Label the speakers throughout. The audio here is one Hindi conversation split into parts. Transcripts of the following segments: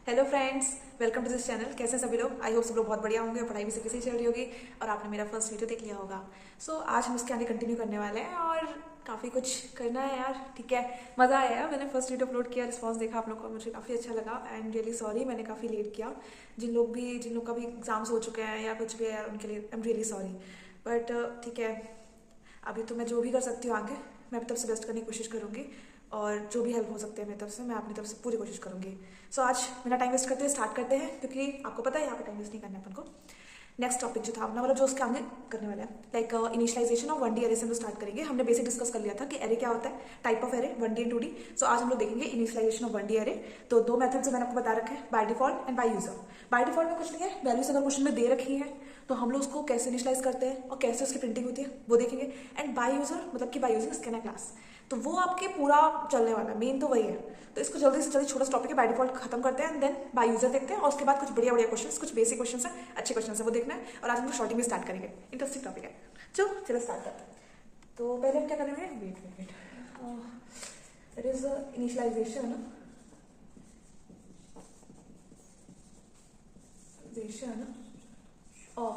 Speaker 1: Hello friends, welcome to this channel. कैसे हैं सभी लोग? आई होप सब लोग बहुत बढ़िया होंगे, पढ़ाई भी सबकी सही चल रही होगी और आपने मेरा फर्स्ट वीडियो देख लिया होगा। आज हम उसके आगे कंटिन्यू करने वाले हैं और काफ़ी कुछ करना है यार। ठीक है, मज़ा आया। मैंने फर्स्ट वीडियो अपलोड किया, रिस्पांस देखा आप लोग का, मुझे काफ़ी अच्छा लगा। एंड रियली सॉरी मैंने काफ़ी लेट किया। जिन लोग का भी एग्जाम्स हो चुके हैं या कुछ भी है यार, उनके लिए I am really sorry. But ठीक है, अभी तो मैं जो भी कर सकती हूँ आगे, मैं अपनी तरफ से बेस्ट करने की कोशिश करूँगी और जो भी हेल्प हो सकती है मेरी तरफ से मैं अपनी तरफ से पूरी कोशिश करूँगी। आज बिना टाइम वेस्ट करते हुए स्टार्ट करते हैं, क्योंकि आपको पता है यहाँ पे टाइम वेस्ट नहीं करना है अपन को। नेक्स्ट टॉपिक जो था अपना वाला, जो उसके आगे करने वाला है, like initialisation of 1D array से हम स्टार्ट करेंगे। हमने बेसिक डिस्कस कर लिया था कि एरे क्या होता है, type of array 1D and 2D। आज हम लोग देखेंगे इनिशियलाइजेशन ऑफ 1D एरे। तो दो मेथड जो मैंने आपको बता रखे हैं, bye default and by user. By default में कुछ नहीं है, वैल्यूज अगर क्वेश्चन में दे रखी है तो हम लोग उसको कैसे इनिशियलाइज करते हैं और कैसे उसकी प्रिंटिंग होती है वो देखेंगे। एंड बाय यूजर मतलब कि बाय यूजिंग स्कैनर क्लास, तो वो आपके पूरा चलने वाला है, मेन तो वही है। तो इसको जल्दी से जल्दी छोटा सा टॉपिक है, बाय डिफॉल्ट खत्म करते हैं, देन बाय यूजर देखते हैं और उसके बाद कुछ बढ़िया बढ़िया क्वेश्चंस, कुछ बेसिक क्वेश्चंस है, अच्छे क्वेश्चंस है, वो देखना है। और आज हम लोग शॉर्टिंग में स्टार्ट करेंगे, इंटरेस्टिंग टॉपिक है। चलो स्टार्ट करते हैं। तो पहले हम क्या करेंगे, wait it is initialization of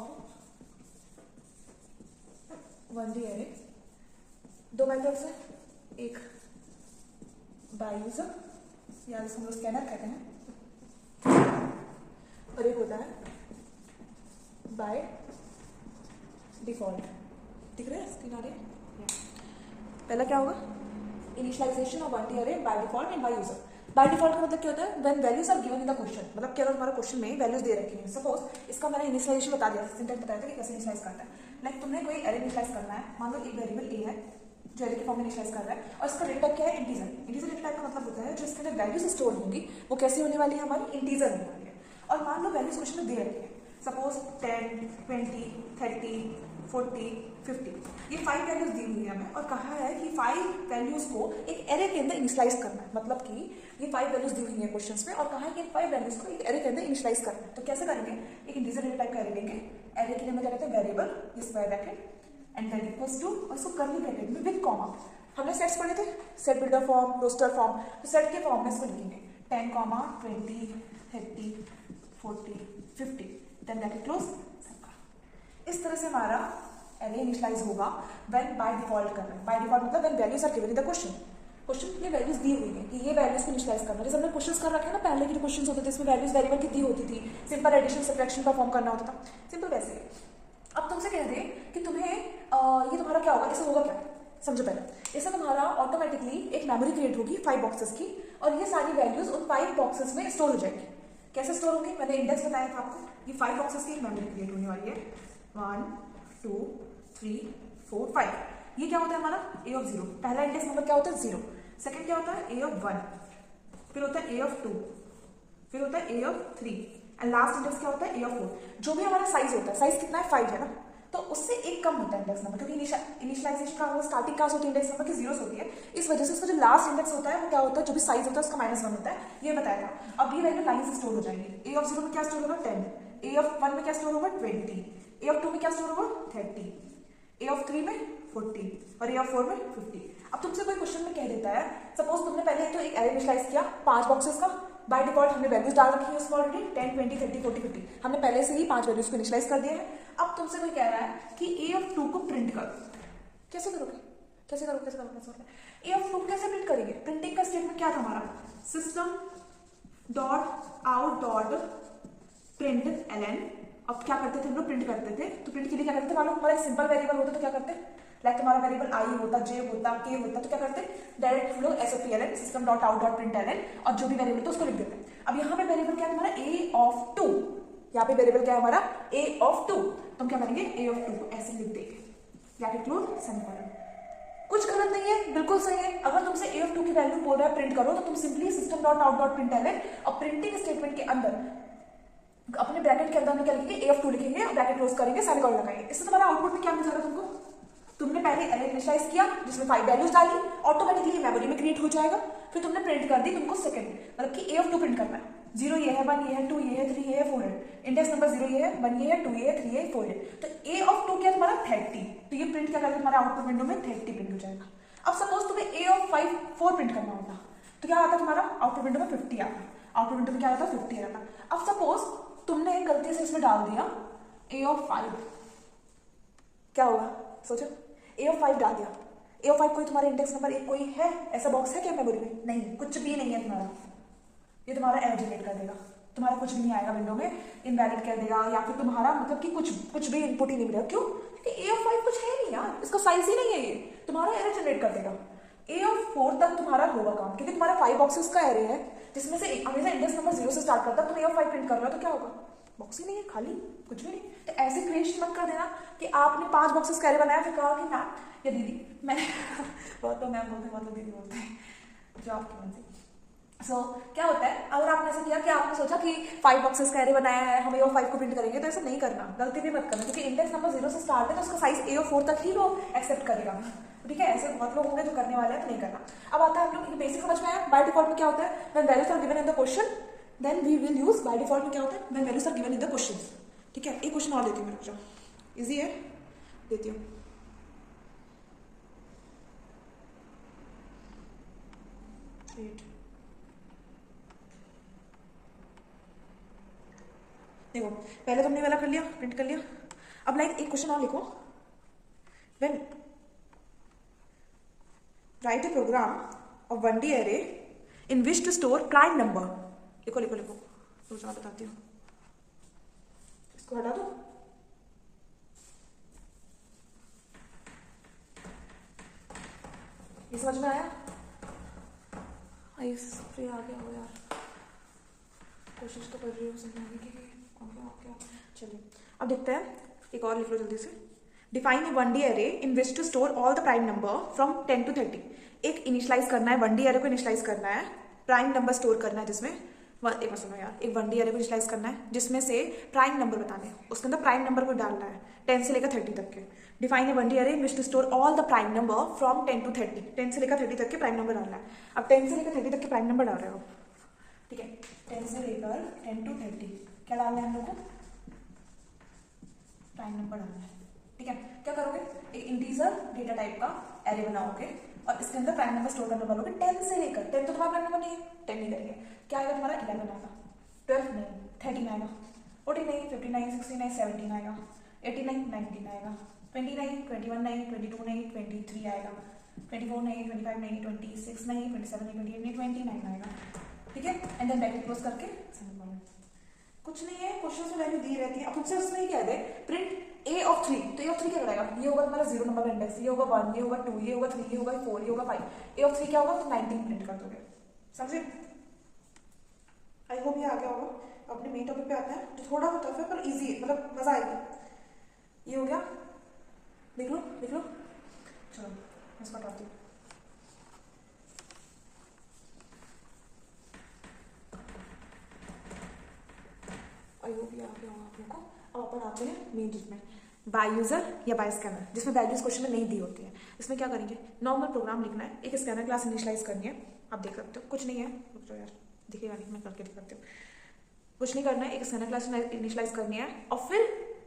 Speaker 1: 1D array. दो मेथड्स है, एक बाय यूजर या जिसको हम लोग स्कैनर कहते हैं, और एक होता है बाय डिफॉल्ट। दिख रहा है स्क्रीन आ रही है? पहला क्या होगा, initialization of 1D array by default and by user. By default का मतलब क्या होता है, when values are given in the question, मतलब कि अगर हमारा क्वेश्चन में वैल्यूज दे रखी है, सपोज इसका मैंने इनिशियलाइजेशन बता दिया, सिंटैक्स बताया था कि कैसे इनिशियलाइज करता है। लाइक तुमने कोई एरे इनिशियलाइज करना है, मान लो एक वेरिएबल ए है जो एरे के फॉर्म में इनिशियलाइज कर रहा है और इसका डेटा टाइप क्या है, इंटीजर। इंटीजर डेटा टाइप का मतलब होता है जो इसके अंदर वैल्यूज स्टोर होंगी वो कैसी होने वाली है, हमारी इंटीजर होने वाली है। और मान लो वैल्यूज क्वेश्चन में दे रखी है, सपोज 10, 20, 30, 40, 50, ये 5 वैल्यूज दी हुई है हमें और कहा है कि 5 वैल्यूज को एक एरे के अंदर इनिशियलाइज करना है। मतलब कि ये 5 वैल्यूज दी हुई है क्वेश्चंस में और कहा है कि इन 5 वैल्यूज को एक एरे के अंदर इनिशियलाइज करना है। तो कैसे करेंगे, एक इंटीजर डेटा टाइप का एरे लेंगे, एरे के लिए हम क्या कहते हैं, variable, square bracket and then equals to, और इसको कर्ली ब्रैकेट में विद कॉमा। हमने सेट्स पढ़े थे, set builder form, roster form, तो सेट के फॉर्म में इसको लिखेंगे 10, 20, 30, 40, 50, देन ब्रैकेट क्लोज। इस तरह से हमारा एरे इनिशियलाइज होगा व्हेन बाय डिफॉल्ट करना है। बाय डिफॉल्ट मतलब when values are given in the question में वैल्यूज दी हुई है कि ये वैल्यूज को इनिशियलाइज करना है। जैसे हमने क्वेश्चंस कर रखे हैं ना, पहले के जो क्वेश्चंस होते थे इसमें वैल्यूज वेरिएबल की दी होती थी, सिंपल एडिशन सब्ट्रैक्शन परफॉर्म करना होता था, सिंपल वैसे ही। अब तुमसे कह दे कि तुम्हें ये तुम्हारा क्या होगा, इसे होगा क्या, समझो पहले। इससे तुम्हारा ऑटोमेटिकली एक मेमोरी क्रिएट होगी 5 बॉक्सेस की और ये सारी वैल्यूज उन 5 बॉक्सेस में स्टोर हो जाएगी। कैसे स्टोर होंगी, मैंने इंडेक्स बताया था आपको, ये 5 बॉक्सेस की एक मेमोरी क्रिएट होने वाली है। 1, 2, 3, 4, 5। ये क्या होता है हमारा, ए ऑफ 0। पहला इंडेक्स नंबर क्या होता है, 0। सेकंड क्या होता है, ए ऑफ 1, फिर होता है ए ऑफ 2, फिर होता है ए ऑफ 3 एंड लास्ट इंडेक्स क्या होता है, ए ऑफ 4। जो भी हमारा साइज होता है, साइज कितना है, 5 है ना, तो उससे एक कम होता है इंडेक्स नंबर, क्योंकि इनिशियलाइजेशन का स्टार्टिंग क्लास होती है इंडेक्स नंबर की 0 होती है। इस वजह से उसका जो लास्ट इंडेक्स होता है वो क्या होता है, जो भी साइज होता है उसका -1 होता है, ये बताया था। अब ये वैल्यू लाइन से स्टोर हो जाएगी। ए ऑफ 0 में क्या स्टोर होगा, 10, ए ऑफ 1 में क्या स्टोर होगा, 20, ए ऑफ 2 में क्या स्टोर होगा, 30, ए ऑफ 3 में 40 और ए ऑफ 4 में 50। अब तुमसे कोई क्वेश्चन में कह देता है, सपोज तुमने पहले तो एक एरे इनिशियलाइज किया 5 बॉक्सेस का, बाय डिफॉल्ट हमने वैल्यूज डाल रखी है उसमें ऑलरेडी 10, 20, 30, 40, 50, हमने पहले से ही 5 वैल्यूज को इनिशियलाइज कर दिया है। अब तुमसे कोई कह रहा है कि ए ऑफ 2 को प्रिंट करो, कैसे करोगे, कैसे करोगे, कैसे करोगे, ए ऑफ 2 कैसे प्रिंट करेंगे। प्रिंटिंग का स्टेटमेंट क्या था हमारा, system dot out dot print ln। अब क्या करते थे हम लोग, प्रिंट करते थे, तो प्रिंट के लिए क्या करते थे, मान लो हमारा एक सिंपल वेरिएबल होता तो क्या करते, लाइक तुम्हारा वेरिएबल आई होता, जे होता, के होता, तो क्या करते, डायरेक्ट हम लोग SOPLN, system dot out dot print ln, और जो भी वेरिएबल तो उसको लिख देते हैं। अब यहाँ पे वेरिएबल क्या है हमारा, ए ऑफ 2, यहाँ पे वेरिएबल क्या है हमारा, ए ऑफ 2, तो हम क्या करेंगे, ए ऑफ 2 को ऐसे लिख देंगे, ब्रैकेट क्लोज, सेमीकोलन। कुछ गलत नहीं है, बिल्कुल सही है। अगर तुमसे ए ऑफ 2 की वैल्यू बोल रहा है प्रिंट करो, तो तुम simply system dot out dot print ln और प्रिंटिंग स्टेटमेंट के अंदर अपने ब्रैकेट के अंदर हम क्या लिखेंगे, ए ऑफ 2 लिखेंगे और ब्रैकेट क्लोज करेंगे, सेमीकोलन लगाएंगे। इससे तुम्हारा आउटपुट में क्या मिल जाएगा तुमको, तुमने पहले एरे इनिशियलाइज किया जिसमें 5 वैल्यूज डाली, ऑटोमेटिकली मेमोरी में क्रिएट हो जाएगा, फिर तुमने प्रिंट कर दी, तुमको सेकंड मतलब कि ए ऑफ 2 प्रिंट करना है। 0 ये है, 1 ये है, 2 ये है, 3 ये है, 4 है, इंडेक्स नंबर 0 ये है, 1 ये है, 2 ये है, 3 ये है, 4 है, तो ए ऑफ 2 क्या है तुम्हारा 30, तो ये प्रिंट क्या करेगा तुम्हारा आउटपुट विंडो में 30 प्रिंट हो जाएगा। अब सपोज तुम्हें ए ऑफ 4 प्रिंट करना होता, तो क्या आता तुम्हारा आउटपुट विंडो में 50 आता। आउटपुट विंडो में क्या रहता है 50 रहता। अब सपोज तुमने गलती से इसमें डाल दिया a(5), क्या होगा सोचो, a(5) डाल दिया, a(5) कोई तुम्हारे इंडेक्स नंबर एक कोई है, ऐसा बॉक्स है क्या मेमोरी में? नहीं, कुछ भी नहीं है तुम्हारा, ये तुम्हारा एरर जनरेट कर देगा, तुम्हारा कुछ भी नहीं आएगा विंडो में, इनवैलिड कर देगा, या फिर तुम्हारा मतलब कि कुछ भी इनपुट ही नहीं मिलेगा। क्यों? क्योंकि a(5) कुछ है नहीं यार, इसका साइज ही नहीं है, ये तुम्हारा एरर जनरेट कर देगा। a(4) तक तुम्हारा होगा काम, क्योंकि तुम्हारा 5 बॉक्सेस का एरे है, जिसमें से हमेशा इंडेक्स नंबर 0 से स्टार्ट करता है। तुम a(5) प्रिंट कर रहे हो तो क्या होगा? बॉक्स ही नहीं है, खाली, कुछ भी नहीं। तो ऐसे क्रिएशन मत कर देना कि आपने 5 बॉक्सेस का एरे बनाया, फिर कहा कि मैम या दीदी, मैं बहुत तो मैम बोलते हैं, बहुत दीदी बोलते हैं, जो आपकी मर्जी। सो क्या होता है, अगर आपने ऐसा किया कि आपने सोचा कि 5 बॉक्सेस का एरे बनाया है, हम a(5) को प्रिंट करेंगे, तो ऐसा नहीं करना, गलती भी मत करना, क्योंकि इंडेक्स नंबर 0 से स्टार्ट है तो उसका साइज a(4) तक ही वो एक्सेप्ट करेगा। ठीक है, ऐसे बहुत लोग होंगे जो करने वाले हैं, तो नहीं करना। अब आता है हम लोग बेसिक समझ में आया। बाय डिफॉल्ट में क्या होता है, when values are given in the question then we will use, by default में क्या होता है, when values are given in the question. ठीक है, एक क्वेश्चन और देती हूँ मैं, रुक जाओ, इजी है, देती हूँ। देखो, पहले तुमने वाला कर लिया, प्रिंट कर लिया। अब लाइक एक क्वेश्चन और लिखो, when write a program of 1D array in which to store prime number। लिखो लिखो लिखो, तो मैं बताती हूँ, इसको हटा दो। ये समझ में आया? फ्री आ गया हो यार, कोशिश तो कर रही हूँ समझाने की। क्या चलिए अब देखते हैं, एक और लिख लो जल्दी से। Define a 1D array in which to store all the prime number from 10 to 30। एक इनिशियलाइज करना है, 1D array को इनिशियलाइज करना है, प्राइम नंबर स्टोर करना है, जिसमें एक बार सुनो यार, एक 1D array को इनिशियलाइज करना है जिसमें से प्राइम नंबर बताने हैं, उसके अंदर प्राइम नंबर को डालना है 10 से लेकर 30 तक के। Define a 1D array in which to store all the prime number from 10 to 30। 10 से लेकर 30 तक के प्राइम नंबर डालना है। अब 10 से लेकर 30 तक के प्राइम नंबर डाल रहे हो, ठीक है, 10 से लेकर 10 to 30 क्या डालना है हम लोग को? प्राइम नंबर डालना है। ठीक है, क्या करोगे, एक इंटीजर डेटा टाइप का एरे बनाओगे और इसके अंदर प्राइम नंबर स्टोर करने वालोगे 10 से लेकर, 10 तो तुम्हारा प्राइम नंबर नहीं है, 10 नहीं करेंगे, क्या आएगा तुम्हारा 11 आएगा, 12 नहीं, 13 आएगा, 14 नहीं, 59, 69, 17 आएगा, 89, 19 आएगा, 29, 21 नहीं, 22 नहीं, 23 आएगा, 24 नहीं, 25 नहीं, 26 नहीं, 27 नहीं, 28 नहीं, 29 आएगा। ठीक है, एंड देन ब्रैकेट क्लोज करके सेमीकोलन। कुछ नहीं है, क्वेश्चन में वैल्यू दी रहती है। अब तुमसे उसमें ही कह दे प्रिंट a(3), तो a(3) क्या करेगा, ये होगा तुम्हारा 0 नंबर का इंडेक्स, ये होगा 1, ये होगा 2, ये होगा 3, ये होगा 4, ये होगा 5। a(3) क्या होगा, तो 19 प्रिंट कर दोगे। समझे? आई होप ये आ गया होगा। अपने मेन टॉपिक पे आते हैं, जो थोड़ा टफ है पर इजी है, मतलब मजा आएगी। ये हो गया, देख लो देख लो, चलो मैं इसको हटाती हूँ। आई होप ये आ गया होगा आप लोगों को। अब अपन आते हैं मेन चीज में, बाय यूजर या बाय स्कैनर, जिसमें वैल्यूज क्वेश्चन में नहीं दी होती है। इसमें क्या करेंगे, नॉर्मल प्रोग्राम लिखना है, एक स्कैनर क्लास इनिशियलाइज करनी है। आप देख सकते हो, कुछ नहीं है, रुक जाओ यार, दिखेगा नहीं, मैं करके दिखाती हूँ। कुछ नहीं करना है, एक स्कैनर क्लास इनिशियलाइज करनी है और फिर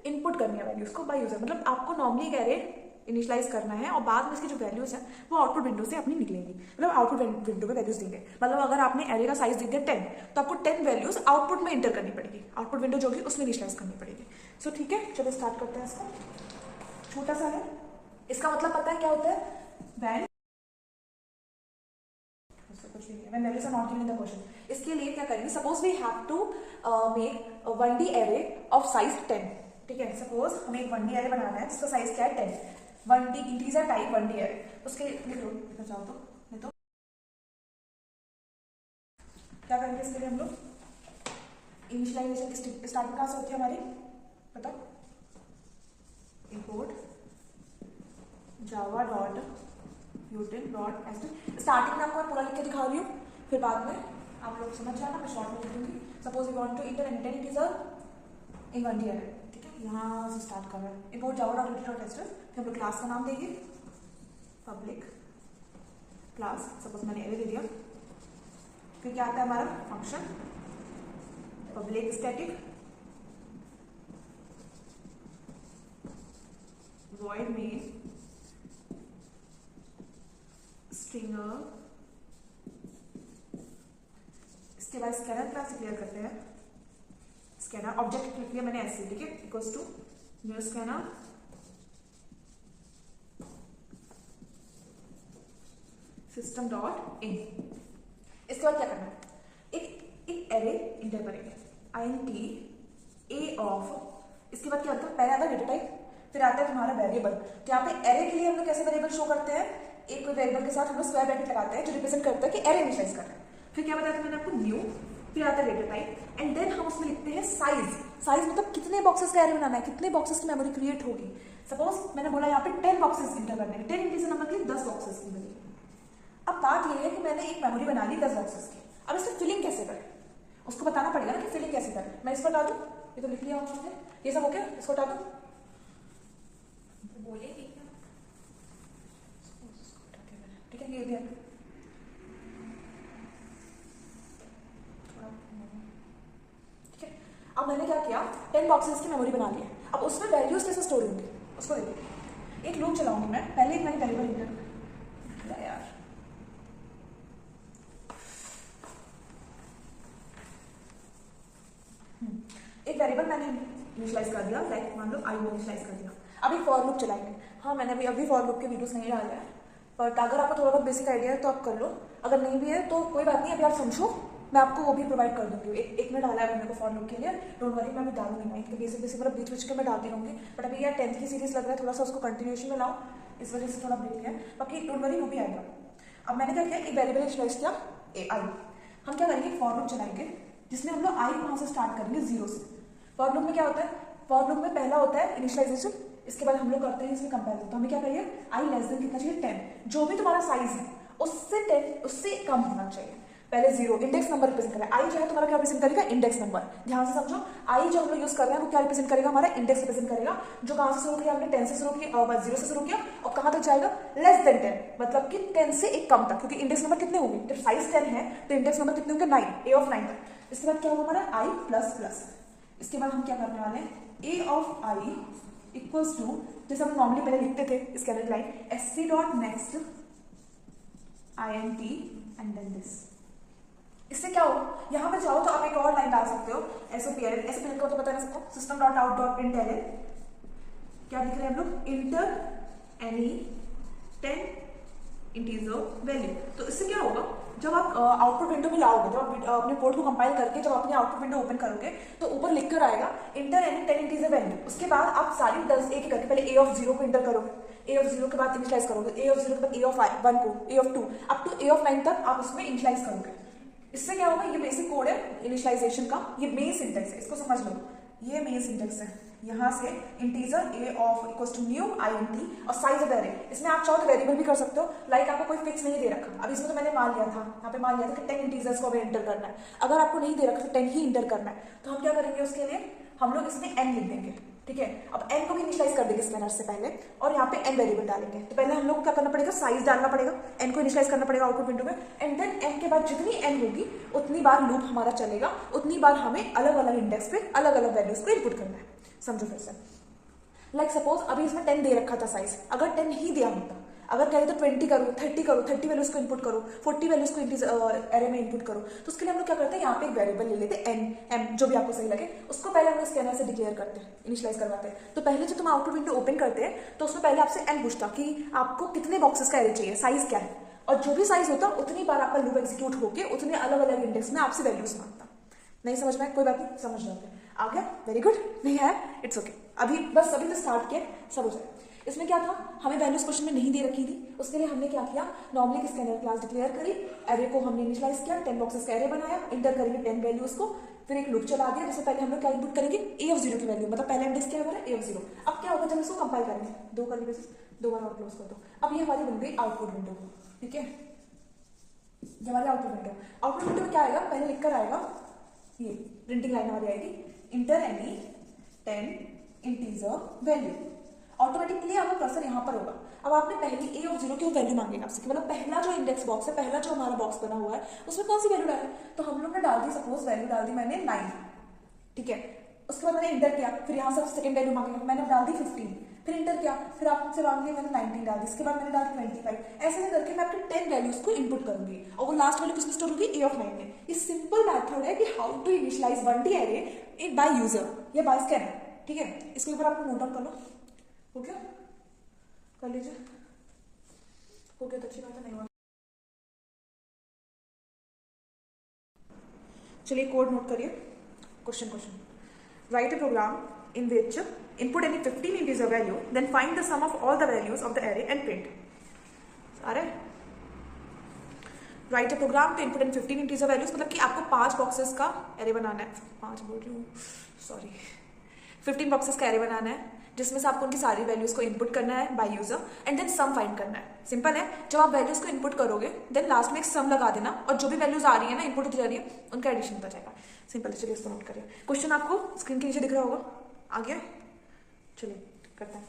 Speaker 1: इनपुट करनी है वैल्यूज को बाय यूजर। मतलब आपको नॉर्मली कह रहे इनिशियलाइज करना है और बाद में इसकी जो वैल्यूज है वो आउटपुट विंडो से अपनी निकलेंगी, मतलब आउटपुट विंडो में वैल्यूज देंगे। मतलब अगर आपने एरे का साइज दे दिया 10, तो आपको 10 वैल्यूज आउटपुट में इंटर करनी पड़ेगी, आउटपुट विंडो जो होगी उसमें इनिशियलाइज करनी पड़ेगी। सो ठीक है, चलो स्टार्ट करते हैं इसको। छोटा सा है, इसका मतलब पता है क्या होता है, व्हेन कुछ नहीं है, when values are not given in the question. इसके लिए क्या करेंगे, suppose we have to make 1D array of size 10। ठीक है, सपोज हमें एक 1D array बनाना है जिसका साइज क्या है 10, 1D integer type 1D array। उसके लिख लो, लिखना चाहो तो नहीं तो क्या करेंगे इसके लिए हम लोग, इनिशियलाइजेशन स्टार्टिंग कहाँ से होती है हमारी, बताओ, import Java dot util dot S. Starting में आपको पूरा लिख के दिखा रही हूँ, फिर बाद में आप लोग समझ जाना, मैं शॉर्ट में लिख दूंगी। Suppose you want to enter an integer in 1D array, ठीक है, यहाँ से स्टार्ट कर रहे हैं, import Java dot util dot S. फिर हम लोग क्लास का नाम देंगे पब्लिक क्लास, सपोज मैंने एरे दे दिया। फिर क्या आता है हमारा function public static void main stringer। इसके इसके बाद स्कैनर क्लास डिक्लेयर करते हैं। स्कैनर ऑब्जेक्ट लिख लिया मैंने ऐसे, ठीक है, equals to new scanner system dot in. इसके बाद क्या करना है, एक एरे इंटर करेंगे int a ऑफ, इसके बाद क्या होता है, पहले आता है डेटा टाइप, फिर आता है तुम्हारा वेरिएबल। तो यहाँ पे एरे के लिए हम लोग कैसे वेरिएबल शो करते हैं, एक कोई वेरिएबल के साथ हम लोग स्क्वायर ब्रैकेट लगाते हैं जो रिप्रेजेंट करता है कि एरे इनिशियलाइज कर रहे हैं। फिर क्या बताया था मैंने आपको, न्यू, फिर आता है डेटा टाइप एंड देन हम उसमें लिखते हैं साइज। साइज मतलब कितने बॉक्सेस का एरे बनाना है, कितने बॉक्सेस की मेमोरी क्रिएट होगी। सपोज मैंने बोला यहाँ पे 10 बॉक्सेस इंटर करने हैं, 10 इंटीजर नंबर के लिए 10 बॉक्सेस की बनी। अब बात यह है कि मैंने एक मेमोरी बना ली 10 बॉक्सेस की, अब इसमें फिलिंग कैसे करें, उसको बताना पड़ेगा ना कि फिलिंग कैसे करें। मैं इसको हटा दूं, ये तो लिख लिया आपने, ये सब हो गया, इसको हटा दूं, बोलिए ठीक है, ये भी है ठीक है। अब मैंने क्या किया, 10 बॉक्सेस की मेमोरी बना ली है। अब उसमें वैल्यूज कैसे स्टोर होंगे उसको देखिए। एक लूप चलाऊंगी मैं, पहले एक मैंने वेरिएबल इंटर यार, एक वेरिएबल मैंने इनिशियलाइज कर दिया, लाइक मान लो आई इनिशियलाइज कर दिया। अब एक फॉर लूप चलाएंगे। हाँ मैंने अभी फॉर लूप के वीडियोस नहीं डाले हैं, बट अगर आपको थोड़ा बहुत बेसिक आइडिया है तो आप कर लो, अगर नहीं भी है तो कोई बात नहीं, अभी आप समझो, मैं आपको वो भी प्रोवाइड कर दूंगी। एक में डाला है मेरे को फॉर लूप के लिए, डोंट वरी, मैं अभी डालूंगी नहीं, तो बेसिक बेसिक मतलब बीच बीच के मैं डालती रहूंगी। बट अभी यार 10th की सीरीज लग रहा है, थोड़ा सा उसको कंटिन्यूएशन में लाओ, इस वजह से थोड़ा ब्रेक लिया है, बाकी डोंट वरी वो भी आएगा। अब मैंने क्या किया, एक वेरिएबल इनिशियलाइज किया ए आई। हम क्या करेंगे, फॉर लूप चलाएंगे जिसमें हम लोग आई वहां से स्टार्ट करेंगे 0 से। फॉर लूप में क्या होता है, फॉर लूप में पहला होता है इनिशियलाइजेशन, इसके बाद हम लोग करते हैं इसमें कंपैरिजन। तो हमें क्या करिए, आई लेस देन कितना चाहिए, 10, जो भी तुम्हारा साइज है उससे 10 उससे कम होना चाहिए। पहले 0 इंडेक्स नंबर रिप्रेजेंट करेगा, आई जो है तुम्हारा क्या रिप्रेजेंट करेगा, इंडेक्स नंबर। ध्यान से समझो, आई जो हम लोग यूज कर रहे हैं वो क्या रिप्रेजेंट करेगा, हमारा इंडेक्स रिप्रेजेंट करेगा, जो कहां से शुरू किया हमने, 10 से शुरू किया और 0 से शुरू किया, और कहां तक जाएगा, लेस देन 10, मतलब कि 10 से एक कम तक, क्योंकि इंडेक्स नंबर कितने होंगे, जब साइज 10 है तो इंडेक्स नंबर कितने होंगे, 9, ए ऑफ 9 तक। इसके बाद क्या होगा हमारा आई प्लस प्लस। इसके बाद हम क्या करने वाले हैं, A of I equals to, जैसे हम नॉर्मली पहले लिखते थे scanner line, SC dot next INT and then this. इससे क्या हो, यहां पे जाओ तो आप एक और लाइन डाल सकते हो, SOPLN, SOPLN को तो पता नहीं सबको, system dot out dot print LN, क्या लिख रहे हैं हम लोग, इंटर एनी 10 इंटीजर वैल्यू। तो इससे क्या होगा, जब आप आउटपुट विंडो में लाओगे, जब आप अपने कोड को कंपाइल करके जब अपने आउटपुट विंडो ओपन करोगे तो ऊपर लिख कर आएगा इंटर एनी 10 इंटीजर वैल्यू। उसके बाद आप सारी 10 एक करके, पहले ए ऑफ 0 को इंटर करोगे, ए ऑफ 0 के बाद इनिशियलाइज करोगे, ए ऑफ 0 के बाद ए ऑफ 1 को, a of 2 up to a of 9 तक आप उसमें इनिशियलाइज करोगे। इससे क्या होगा, ये बेसिक कोड है इनिशियलाइजेशन का, ये मेन सिंटेक्स है, इसको समझ लो, ये मेन सिंटेक्स है। यहाँ से integer A of equals to new INT और साइज ऑफ द एरे। इसमें आप चाहो तो वेरिएबल भी कर सकते हो, लाइक आपको कोई फिक्स नहीं दे रखा, अब इसमें तो मैंने मान लिया था, यहाँ पे मान लिया था कि 10 इंटीजर्स को हमें एंटर करना है। अगर आपको नहीं दे रखा तो 10 ही इंटर करना है, तो हम क्या करेंगे उसके लिए, हम लोग इसमें n लिख देंगे, ठीक है। अब n को भी इनिशियलाइज कर देंगे स्कैनर से पहले, और यहाँ पे n वेरिएबल डालेंगे। तो पहले हम लोग क्या करना पड़ेगा, साइज डालना पड़ेगा, n को इनिशियलाइज करना पड़ेगा आउटपुट विंडो में, एंड देन n के बाद जितनी n होगी उतनी बार लूप हमारा चलेगा, उतनी बार हमें अलग अलग इंडेक्स पे अलग अलग वैल्यूज को इनपुट करना है। समझो फिर से, लाइक सपोज अभी इसमें 10 दे रखा था साइज, अगर 10 ही दिया होता, अगर कहे तो 20 करो, 30 करो, 30 वैल्यूज को इनपुट करो, 40 वैल्यूज को एरे में इनपुट करो, तो उसके लिए हम लोग क्या करते हैं, यहाँ पे एक वेरिएबल ले लेते हैं n m, जो भी आपको सही लगे, उसको पहले हम लोग स्कैनर से डिक्लेयर करते हैं, इनिशियलाइज करवाते हैं। तो पहले जब तुम आउटपुट विंडो ओपन करते हैं तो उसमें पहले आपसे n पूछता कि आपको कितने बॉक्सेस का एरे चाहिए, साइज क्या है, और जो भी साइज होता उतनी बार आपका लूप एग्जीक्यूट होकर उतने अलग अलग इंडेक्स में आपसे वैल्यूज मांगता। नहीं समझ में, कोई बात नहीं, समझ जाते आ गया, वेरी गुड, नहीं है इट्स ओके। अभी बस अभी तो स्टार्ट किया, सब हो जाए। इसमें क्या था, हमें वैल्यूज क्वेश्चन में नहीं दे रखी थी, उसके लिए हमने क्या किया, नॉर्मली की स्कैनर क्लास डिक्लेयर करी, एरे को हमने इनिशियलाइज किया, 10 बॉक्सेस का एरे बनाया, इंटर करेंगे 10 वैल्यूज को, फिर एक लूप चला दिया, जैसे पहले हम लोग क्या इनपुट करेंगे, ए ऑफ 0 की वैल्यू, मतलब पहले इंडेक्स क्या होगा, ए ऑफ 0। अब क्या होगा, जब इसको कंपाइल करेंगे, 2 कर लीजिए, 2 बार और क्लोज कर दो, अब ये हमारी बन गई आउटपुट विंडो, ठीक है। ये हमारी आउटपुट विंडो में क्या आएगा, पहले लिखकर आएगा, ये प्रिंटिंग लाइन हमारी आएगी, inter any 10 integer value. Automatically आपका कर्सर यहाँ पर होगा। अब आपने पहली ए ऑफ 0 की वैल्यू मांगेगा आपसे, मतलब पहला जो इंडेक्स बॉक्स है, पहला जो हमारा बॉक्स बना हुआ है, उसमें कौन सी वैल्यू डाले, तो हम लोग ने डाल दी, सपोज वैल्यू डाल दी मैंने 9, ठीक है। उसके बाद मैंने इंटर किया, फिर यहाँ से सेकंड वैल्यू मांगेगा, मैंने डाल दी 15, फिर इंटर किया, फिर आपसे मांग लिया मैंने 19 डाल दी, इसके बाद मैंने डाल 25, ऐसे करके मैं आपके 10 वैल्यूज को इनपुट करूंगी और वो लास्ट वैल्यू किसमें स्टोर होगी, ए ऑफ 9 में। ये सिंपल मेथड है कि how to initialize 1D array in by user या बाय स्कैनर, ठीक है। इसके ऊपर आपको नोट डाउन कर लो, हो गया, कर लीजिए, हो गया तो अच्छी बात है, नहीं हुआ चलिए कोड नोट करिए। Question write a program in which input any 15 integer value, then find the sum of all the values of the array and print. सारे write a program to input and 15 integer values, मतलब कि आपको 5 बॉक्सेस का एरे बनाना है, 5 बोल रही हूँ सॉरी 15 बॉक्सेस का एरे बनाना है जिसमें से आपको उनकी सारी वैल्यूज को इनपुट करना है by user and then sum find करना है। सिंपल है, जब आप वैल्यूज को इनपुट करोगे देन लास्ट में एक सम लगा देना और जो भी वैल्यूज आ रही है ना इनपुट होती जा रही है उनका एडिशन होता जाएगा। सिंपल है, चलिए इसको नोट करिए। क्वेश्चन आपको स्क्रीन के नीचे दिख रहा होगा, आ गया, चलिए करते हैं।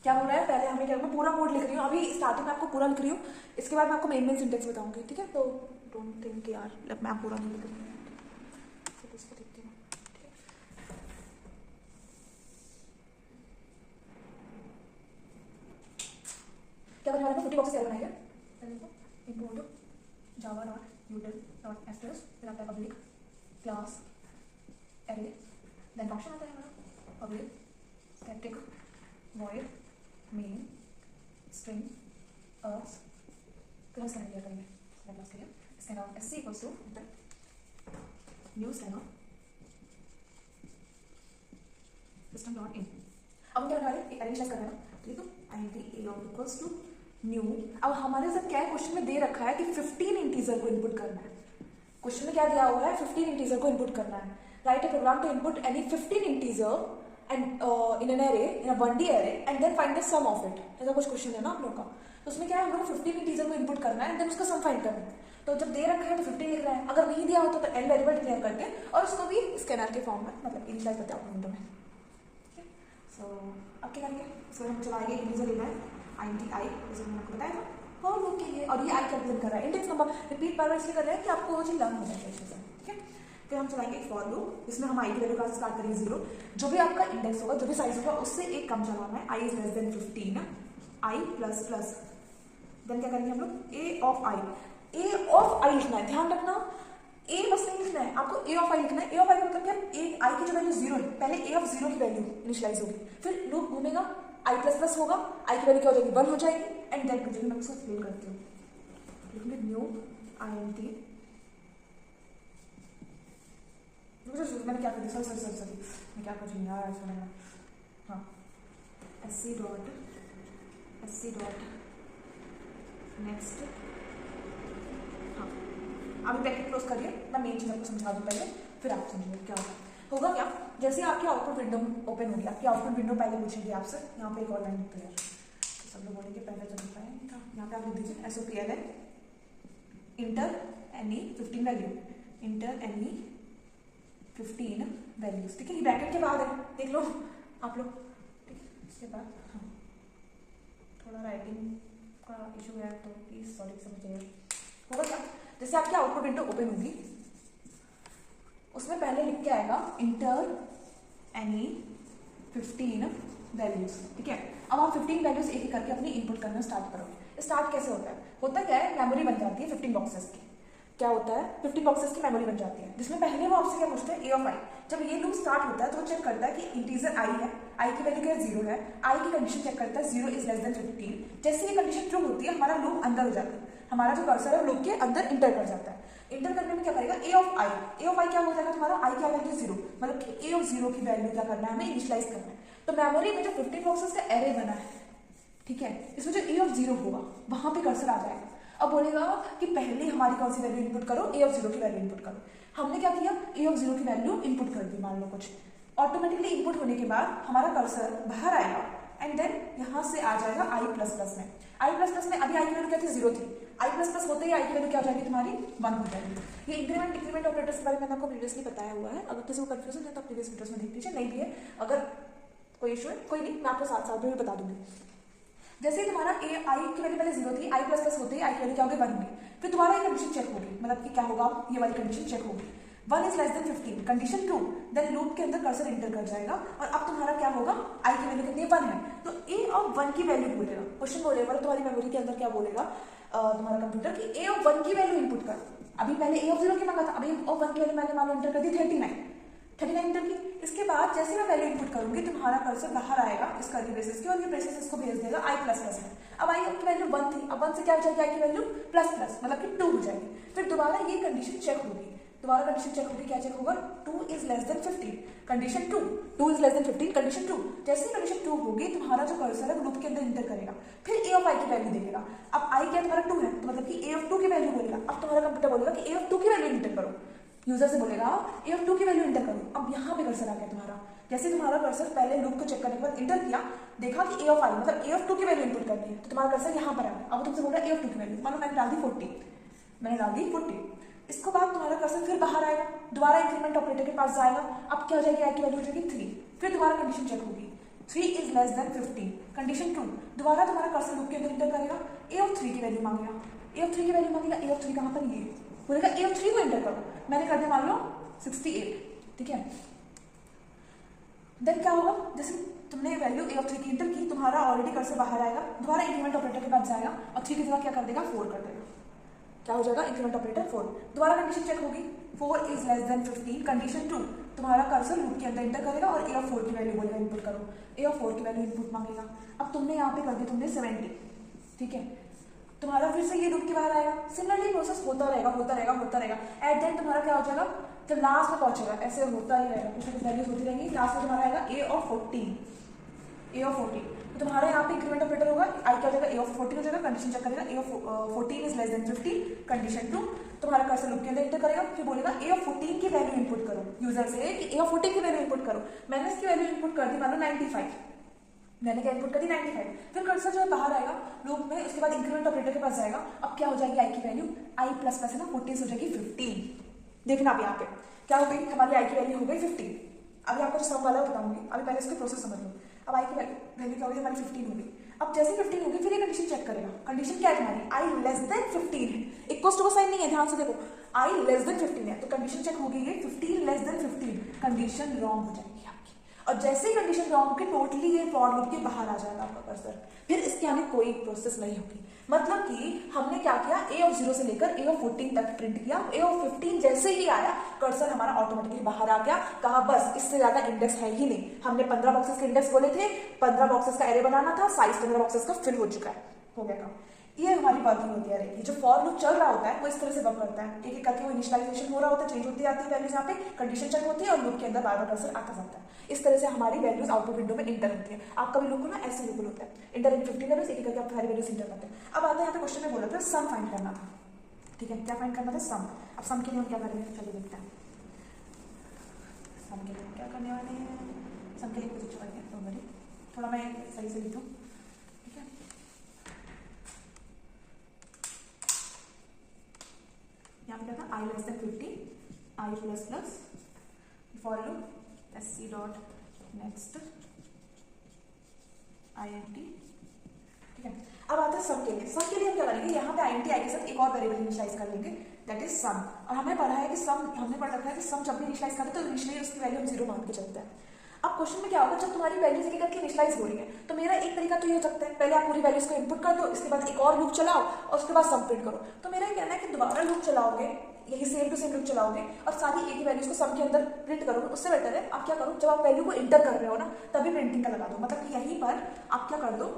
Speaker 1: क्या बोल रहा है, पहले हमें क्या, मैं पूरा कोड लिख रही हूँ, अभी स्टार्टिंग में आपको पूरा लिख रही हूँ, इसके बाद मैं आपको मेन सिंटेक्स बताऊंगी, ठीक है। तो डोंट थिंक यार मैं पूरा नहीं लिख रही हूँ, इसको देखती हूँ, क्या करने वाले हैं, 50 बॉक्सेस एरे बनाएंगे। पहले तो import Java dot util dot asterisk, फिर आता है public class array, then function आता है हमारा public static void main string args, फिर हम स्कैनर क्लियर करेंगे, scanner class clear, scanner SC equals to new scanner system dot in. अब हम क्या करने वाले, एक इनिशियलाइज कर रहे हैं ना, ठीक है, तो id a equals to new. अब हमारे साथ क्या है, क्वेश्चन में दे रखा है कि 15 इंटीजर को इनपुट करना है। क्वेश्चन में क्या दिया हुआ है, 15 इंटीजर को इनपुट करना है। Write a program to input any 15 integer and in an array, in a 1D array and then find the sum of it, ऐसा कुछ क्वेश्चन है ना आप लोग का। तो उसमें क्या है, हम लोग को 15 इंटीजर को इनपुट करना है एंड देन उसका सम फाइंड करना है। तो जब दे रखा है तो 15 लिख रहा है, अगर नहीं दिया होता तो एन वेरिएबल डिक्लेयर करके और उसको भी स्कैनर के फॉर्म में मतलब इनिशियलाइज करते हैं विंडो में। सो अब क्या करेंगे, इसको हम चलाएंगे, इंटीजर लेना है आई जैसे मैंने आपको बताया था फॉर लूप के लिए, और ये आई कैपिटल कर रहा है, इंडेक्स नंबर रिपीट बार इसलिए कर रहे हैं कि आपको वो चीज लर्न हो जाए अच्छे से, ठीक है। फिर हम चलाएंगे फॉर लूप, इसमें हम आई की वैल्यू का स्टार्ट करेंगे 0, जो भी आपका इंडेक्स होगा, जो भी साइज होगा उससे एक कम चलाना है, i is less than 15, i plus plus, then क्या करेंगे हम लोग, ए ऑफ आई लिखना है, ध्यान रखना ए बस नहीं लिखना है, आपको ए ऑफ आई लिखना है। ए ऑफ आई का मतलब क्या, ए आई की जो वैल्यू 0 है, पहले ए ऑफ 0 की वैल्यू इनिशियलाइज होगी, फिर लूप घूमेगा, आई प्लस प्लस होगा, आई की वैल्यू क्या हो जाएगी 1 हो जाएगी एंड देन कंटिन्यू। मैं उसको एक्सप्लेन करती हूँ, लिखेंगे न्यू int, मैंने क्या कर दिया, सॉरी मैं क्या कर रही हूँ यार, इसमें हाँ sc डॉट नेक्स्ट, हाँ अभी ब्रैकेट क्लोज करिए, मैं मेन चीज आपको समझा दूँ पहले, फिर आप समझिए क्या होगा क्या। जैसे आपकी आउटपुट विंडो ओपन होगी, आपकी आउटपुट विंडो पहले पूछेगी आपसे, यहाँ पे एक और लाइन लिख है, सब लोग बोलेंगे पहले तो लिखा है था, यहाँ पे आप लिख दीजिए SOPLN inter any 15 value, inter any 15 values, ठीक है। ये ब्रैकेट के बाद है, देख लो आप लोग, ठीक है। इसके बाद हाँ थोड़ा राइटिंग का इशू है तो प्लीज सॉरी समझिए। होगा क्या, जैसे आपकी आउटपुट विंडो ओपन होगी उसमें पहले लिख के आएगा इंटर एनी 15 वैल्यूज, ठीक है। अब आप 15 वैल्यूज एक एक करके अपनी इनपुट करना स्टार्ट करोगे। स्टार्ट कैसे होता है, होता क्या है, मेमोरी बन जाती है 15 बॉक्सेस की। क्या होता है, 15 बॉक्सेस की मेमोरी बन जाती है, जिसमें पहले वो आपसे क्या पूछते हैं, ए ऑफ आई। जब ये लूप स्टार्ट होता है तो वो चेक करता है कि इंटीजर आई है, आई की वैल्यू क्या 0 है, आई की कंडीशन चेक करता है 0 इज लेस देन 15। जैसे ये कंडीशन ट्रू होती है हमारा लूप अंदर हो जाता है, हमारा जो कर्सर है लूप के अंदर इंटर कर जाता है। इंटर करने में क्या करेगा, ए ऑफ आई क्या हो जाएगा तुम्हारा, आई की वैल्यू 0, मतलब कि ए ऑफ 0 की वैल्यू क्या करना है, हमें इनिशियलाइज करना है। तो मेमोरी में जो 15 बॉक्सेस का एरे बना है, ठीक है, इसमें जो ए ऑफ 0 होगा वहां पे कर्सर आ जाएगा। अब बोलेगा कि पहले हमारी कौन सी वैल्यू इनपुट करो, ए ऑफ 0 की वैल्यू इनपुट करो। हमने क्या किया, ए ऑफ 0 की वैल्यू इनपुट कर दी, मान लो कुछ, ऑटोमेटिकली इनपुट होने के बाद हमारा कर्सर बाहर आएगा एंड देन यहाँ से आ जाएगा आई प्लस प्लस में। आई प्लस प्लस में अभी आई की वैल्यू क्या थी, 0 थी, आई प्लस प्लस होते ही आई की वैल्यू क्या हो जाएगी तुम्हारी 1 हो जाएगी। ये इंक्रीमेंट डिक्रीमेंट ऑपरेटर्स के बारे में मैंने आपको प्रीवियसली बताया हुआ है, अगर किसी को कंफ्यूजन है तो प्रीवियस वीडियोस में देख लीजिए, नहीं भी है अगर कोई इशू है कोई नहीं, मैं आपको साथ साथ में बता दूंगी। जैसे ही तुम्हारा ए आई की वैल्यू पहले 0 थी, आई प्लस प्लस होते ही आई की वैल्यू क्या होगी 1 होगी, फिर तुम्हारा ये कंडीशन चेक होगी, मतलब कि क्या होगा, ये वाली कंडीशन चेक होगी। 1 is less than 15, condition true, then loop के अंदर कर्सर इंटर कर जाएगा और अब तुम्हारा क्या होगा, आई की वैल्यू कितनी है, 1 है, तो ए ऑफ 1 की वैल्यू बोलेगा, क्वेश्चन बोलेगा तुम्हारी मेमोरी के अंदर क्या बोलेगा तुम्हारा कंप्यूटर कि ए ऑफ 1 की वैल्यू इनपुट कर। अभी पहले ए ऑफ 0 की मांगा था, अभी ऑफ 1 की वैल्यू मैंने मान लो इंटर कर दी 39 इंटर की। इसके बाद जैसे मैं वैल्यू इनपुट करूंगी तुम्हारा कर्सर बाहर आएगा इस कर्ली ब्रेसेस के और ये ब्रेसेस इसको भेज देगा आई प्लस प्लस में। अब आई की वैल्यू 1 थी, अब 1 से क्या हो जाएगी, आई की वैल्यू प्लस प्लस मतलब कि 2 हो जाएगी। फिर दोबारा ये कंडीशन चेक होगी, दोबारा कंडीशन चेक होगी, क्या चेक होगा, 2 is less than 15, condition 2 is less than 15, condition 2। जैसे ही कंडीशन 2 होगी तुम्हारा जो कर्सर है वो लूप के अंदर इंटर करेगा, फिर ए ऑफ आई की वैल्यू देगा। अब आई क्या तुम्हारा 2 है, तो मतलब कि ए ऑफ 2 की वैल्यू बोलेगा। अब तुम्हारा कंप्यूटर बोलेगा कि ए ऑफ 2 की वैल्यू इंटर करो, यूजर से बोलेगा ए ऑफ 2 की वैल्यू इंटर करो। अब यहाँ पे कर्सर आ गया तुम्हारा, जैसे तुम्हारा कर्सर पहले लूप को चेक करने के बाद इंटर किया, देखा कि ए ऑफ आई मतलब ए ऑफ 2 की वैल्यू इंपुट करनी है, तो तुम्हारा कर्सर यहाँ पर आ गया। अब तुमसे बोल रहा है ए ऑफ 2 की वैल्यू, मानो मैंने डाल दी 40, मैंने डाल दी 40। इसके बाद तुम्हारा कर्सर फिर बाहर आएगा, दोबारा इंक्रीमेंट ऑपरेटर के पास जाएगा, अब क्या हो जाएगी, आई की वैल्यू हो जाएगी 3, फिर दोबारा कंडीशन चेक होगी, 3 इज लेस देन 15, कंडीशन 2, दोबारा तुम्हारा कर्सर लूप के अंदर इंटर करेगा, ए ऑफ 3 की वैल्यू मांगेगा, ए ऑफ 3 की वैल्यू मांगेगा, ए ऑफ 3 कहाँ पर, ये बोलेगा ए ऑफ 3 को इंटर करो, मैंने कर दिया मान लो 68, ठीक है। देन क्या होगा, जैसे तुमने वैल्यू ए ऑफ 3 की इंटर की, तुम्हारा ऑलरेडी कर्सर बाहर आएगा, दोबारा इंक्रीमेंट ऑपरेटर के पास जाएगा और 3 की जगह क्या कर देगा, 4 कर देगा, क्या हो जाएगा, इंक्रीमेंट ऑपरेटर 4, दोबारा कंडीशन चेक होगी, 4 इज लेस देन 15, कंडीशन 2, तुम्हारा कर्सर लूप के अंदर इंटर करेगा और ए ऑफ 4 की वैल्यू बोलेगा इनपुट करो, ए ऑफ 4 की वैल्यू इनपुट मांगेगा। अब तुमने यहाँ पे कर दी तुमने 70, ठीक है, तुम्हारा फिर से ये लूप के बाहर आएगा, सिमिलरली प्रोसेस होता रहेगा होता रहेगा होता रहेगा, एट द एंड तुम्हारा क्या हो जाएगा, जब लास्ट में पहुंचेगा ऐसे होता ही रहेगा, कुछ कुछ वैल्यूज होती रहेंगी, लास्ट में तुम्हारा आएगा ए ऑफ 14, तो तुम्हारे यहाँ पे इंक्रीमेंट ऑपरेटर होगा, आई क्या हो जाएगा, ए ऑफ 14 हो जाएगा, कंडीशन चेक करेगा, a of 14 is less than 15, condition 2, तुम्हारा कर्सर लूप के अंदर इंटर करेगा, फिर बोलेगा ए ऑफ 14 की वैल्यू इनपुट करो, यूजर से कि ए ऑफ 14 की वैल्यू इनपुट करो, मैंने इसकी वैल्यू इनपुट कर दी मान लो 95, मैंने क्या इनपुट कर दी 95, फिर कर्सर जो है बाहर आएगा लूप में, उसके बाद इंक्रीमेंट ऑपरेटर के पास जाएगा, अब क्या हो जाएगी, आई की वैल्यू, आई प्लस प्लस है ना, 14 हो जाएगी 15, देखना अब यहाँ पे क्या हो गई, हमारी आई की वैल्यू हो गई 15। अभी आपको जो सम वाला बताऊंगी, अभी पहले इसके प्रोसेस समझ लो। अब आई की वैल्यू क्या होगी, हमारी 15 होगी। अब जैसे 15 होगी फिर ये कंडीशन चेक करेगा, कंडीशन क्या है तुम्हारी, आई लेस देन 15 है, इक्वल्स टू का साइन नहीं है, ध्यान से देखो, आई लेस देन 15 है, तो कंडीशन चेक होगी ये 15 लेस देन 15, कंडीशन रॉन्ग हो जाएगी आपकी, और जैसे ही कंडीशन रॉन्ग होगी टोटली ये फॉर लूप के बाहर आ जाएगा आपका कर्सर, फिर इसके आगे कोई प्रोसेस नहीं होगी। मतलब कि हमने क्या किया, ए ऑफ 0 से लेकर ए ऑफ 14 तक प्रिंट किया, ए ऑफ 15 जैसे ही आया कर्सर हमारा ऑटोमेटिकली बाहर आ गया, कहा बस इससे ज्यादा इंडेक्स है ही नहीं, हमने 15 बॉक्सेस के इंडेक्स बोले थे, 15 बॉक्सेस का एरे बनाना था, साइज 15 बॉक्सेस का फिल हो चुका है, हो गया काम। ये हमारी वर्किंग होती है, ये जो फॉर लूप चल रहा होता है वो इस तरह से वर्क करता है, एक एक करके वो इनिशियलाइजेशन हो रहा होता है, चेंज होती आती है वैल्यूज, यहाँ पे कंडीशन चेक होती है और लूप के अंदर बार बार कर्सर आता जाता है, इस तरह से हमारी वैल्यूज आउटपुट विंडो में इंटर होती है। आपका भी लूप ना ऐसे लूप होता है, इंटर इन 50 वैल्यूज, एक एक करके आप सारी वैल्यूज इंटर करते हैं। अब आता है यहाँ पे क्वेश्चन में बोला था सम फाइंड करना था, ठीक है, क्या फाइंड करना था, सम। अब सम के लिए हम क्या करेंगे, चलिए देखते हैं, सम के लिए क्या करने वाले हैं, सम के लिए कुछ अच्छा करेंगे, थोड़ा मैं सही से लिखूँ, ठीक है, यहाँ पे क्या था, i less than 50, i plus plus for loop SC dot next INT, ठीक है। अब आता है सम के लिए, सम के लिए हम क्या करेंगे, यहाँ पे INT आई के साथ एक और वेरिएबल इनिशियलाइज कर लेंगे, दैट इज सम, और हमें पढ़ा है कि सम, हमने पढ़ रखा है कि सम जब भी इनिशियलाइज करते हैं तो इनिशियली उसकी वैल्यू हम 0 मान के चलते हैं। अब क्वेश्चन में क्या होगा, जब तुम्हारी वैल्यूज एक करके इनिशियलाइज हो रही है, तो मेरा एक तरीका तो ये हो सकता है, पहले आप पूरी वैल्यूज को इनपुट कर दो, इसके बाद एक और लूप चलाओ और उसके बाद सम प्रिंट करो। तो मेरा ये कहना है कि दोबारा लूप चलाओगे, यही सेम टू सेम लूप चलाओगे और सारी एक ही वैल्यूज को सम के अंदर प्रिंट करोगे, उससे बेटर है आप क्या करो, जब आप वैल्यू को इंटर कर रहे हो ना तभी प्रिंटिंग का लगा दो, मतलब कि यहीं पर आप क्या कर दो,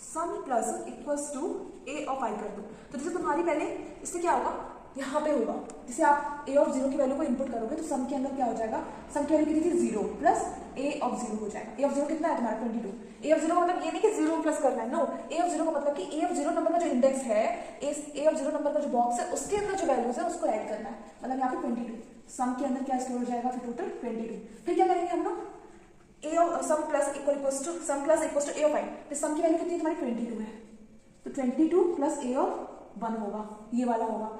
Speaker 1: sum plus equals to a of i कर दो। तो जैसे तुम्हारी पहले इससे क्या होगा, यहाँ पे होगा, जैसे आप ए ऑफ 0 की वैल्यू को इनपुट करोगे तो सम के अंदर क्या हो जाएगा, सम की वैल्यू कितनी थी 0 प्लस ए ऑफ 0 हो जाएगा। ए ऑफ 0 कितना है तुम्हारा 22, ए ऑफ 0 का मतलब ये नहीं कि 0 प्लस करना है, नो, ए ऑफ 0 का मतलब कि ए ऑफ 0 नंबर का जो इंडेक्स है, ए ऑफ 0 नंबर का जो बॉक्स है उसके अंदर जो वैल्यूज है उसको ऐड करना है, मतलब यहाँ पे 22, सम के अंदर क्या स्टोर हो जाएगा फिर टोटल 22। फिर क्या करेंगे हम लोग, a of sum plus equals to sum plus equals to a of i, फिर सम की वैल्यू कितनी है तुम्हारी 22 है, तो 22 प्लस ए ऑफ 1 होगा, ये वाला होगा,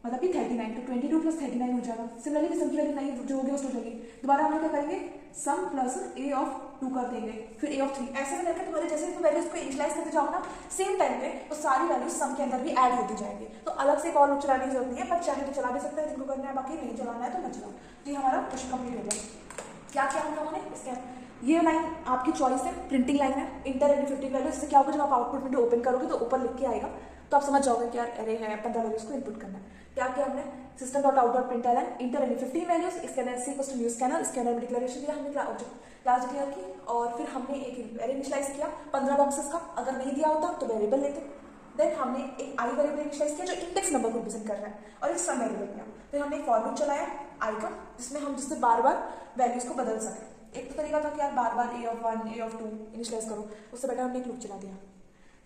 Speaker 1: मतलब कि 39, तो 22 प्लस 39 हो जाएगा। सिमिलरली सम की वैल्यू नहीं जो होगी वो स्टोर होगी। दोबारा हम लोग क्या करेंगे, सम प्लस ए ऑफ 2 कर देंगे, फिर ए ऑफ 3, ऐसे में करके तुम्हारे जैसे वैल्यूज को इनिशियलाइज करते जाओ ना सेम टाइम पे, तो सारी वैल्यूज सम के अंदर भी ऐड होती जाएंगी। तो अलग से एक और लूप चलाने की जरूरत नहीं है, पर चाहे तो चला भी सकते हैं जिनको करना है, बाकी नहीं चलाना है तो मत चलाओ। तो ये हमारा क्वेश्चन कंप्लीट हो गया। क्या क्या हम लोगों ने इसके, ये लाइन आपकी चॉइस है, प्रिंटिंग लाइन है, इंटर एंड 50 वैल्यू। इससे क्या होगा, जब आप आउटपुट विंडो ओपन करोगे तो ऊपर लिख के आएगा, तो आप समझ जाओगे कि यार अरे है 15 वैल्यूज को इनपुट करना है। क्या किया हमने, system dot out dot print LN enter and 50 values, scanner C equals to new scanner, scanner में डिक्लेरेशन दिया हमने, क्लास डिक्लेयर की, और फिर हमने एक एरे इनिशियलाइज किया 15 बॉक्सेस का। अगर नहीं दिया होता तो वेरिएबल लेते। देन हमने एक आई वेरिएबल इनिशियलाइज किया जो इंडेक्स नंबर को रिप्रेजेंट कर रहा है, और एक सम वेरिएबल किया। फिर हमने एक फॉर लूप चलाया आई का, जिसमें हम जिससे बार बार वैल्यूज को बदल सकें। एक तो तरीका था कि यार बार बार ए ऑफ 1 ए ऑफ 2 इनिशियलाइज करो, उससे बेटर हमने एक लूप चला दिया।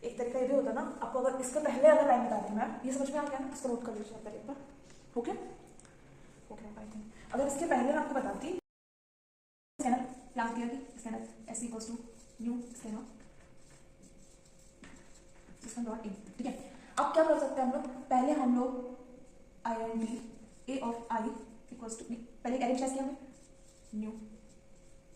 Speaker 1: एक तरीका ये भी होता ना आपको, अगर इसके पहले अगर लाइन बता दी मैं, ये समझ में आ गया ना, इसको नोट कर लीजिए आप एक बार। ओके ओके आई थिंक अगर इसके पहले मैं आपको बताती, स्कैनर क्लास दिया कि scanner S equals to new scanner system dot in, ठीक है। अब क्या कर सकते हैं हम लोग, पहले हम लोग I N D A of I equals to, पहले एरे इनिशियलाइज किया हमने new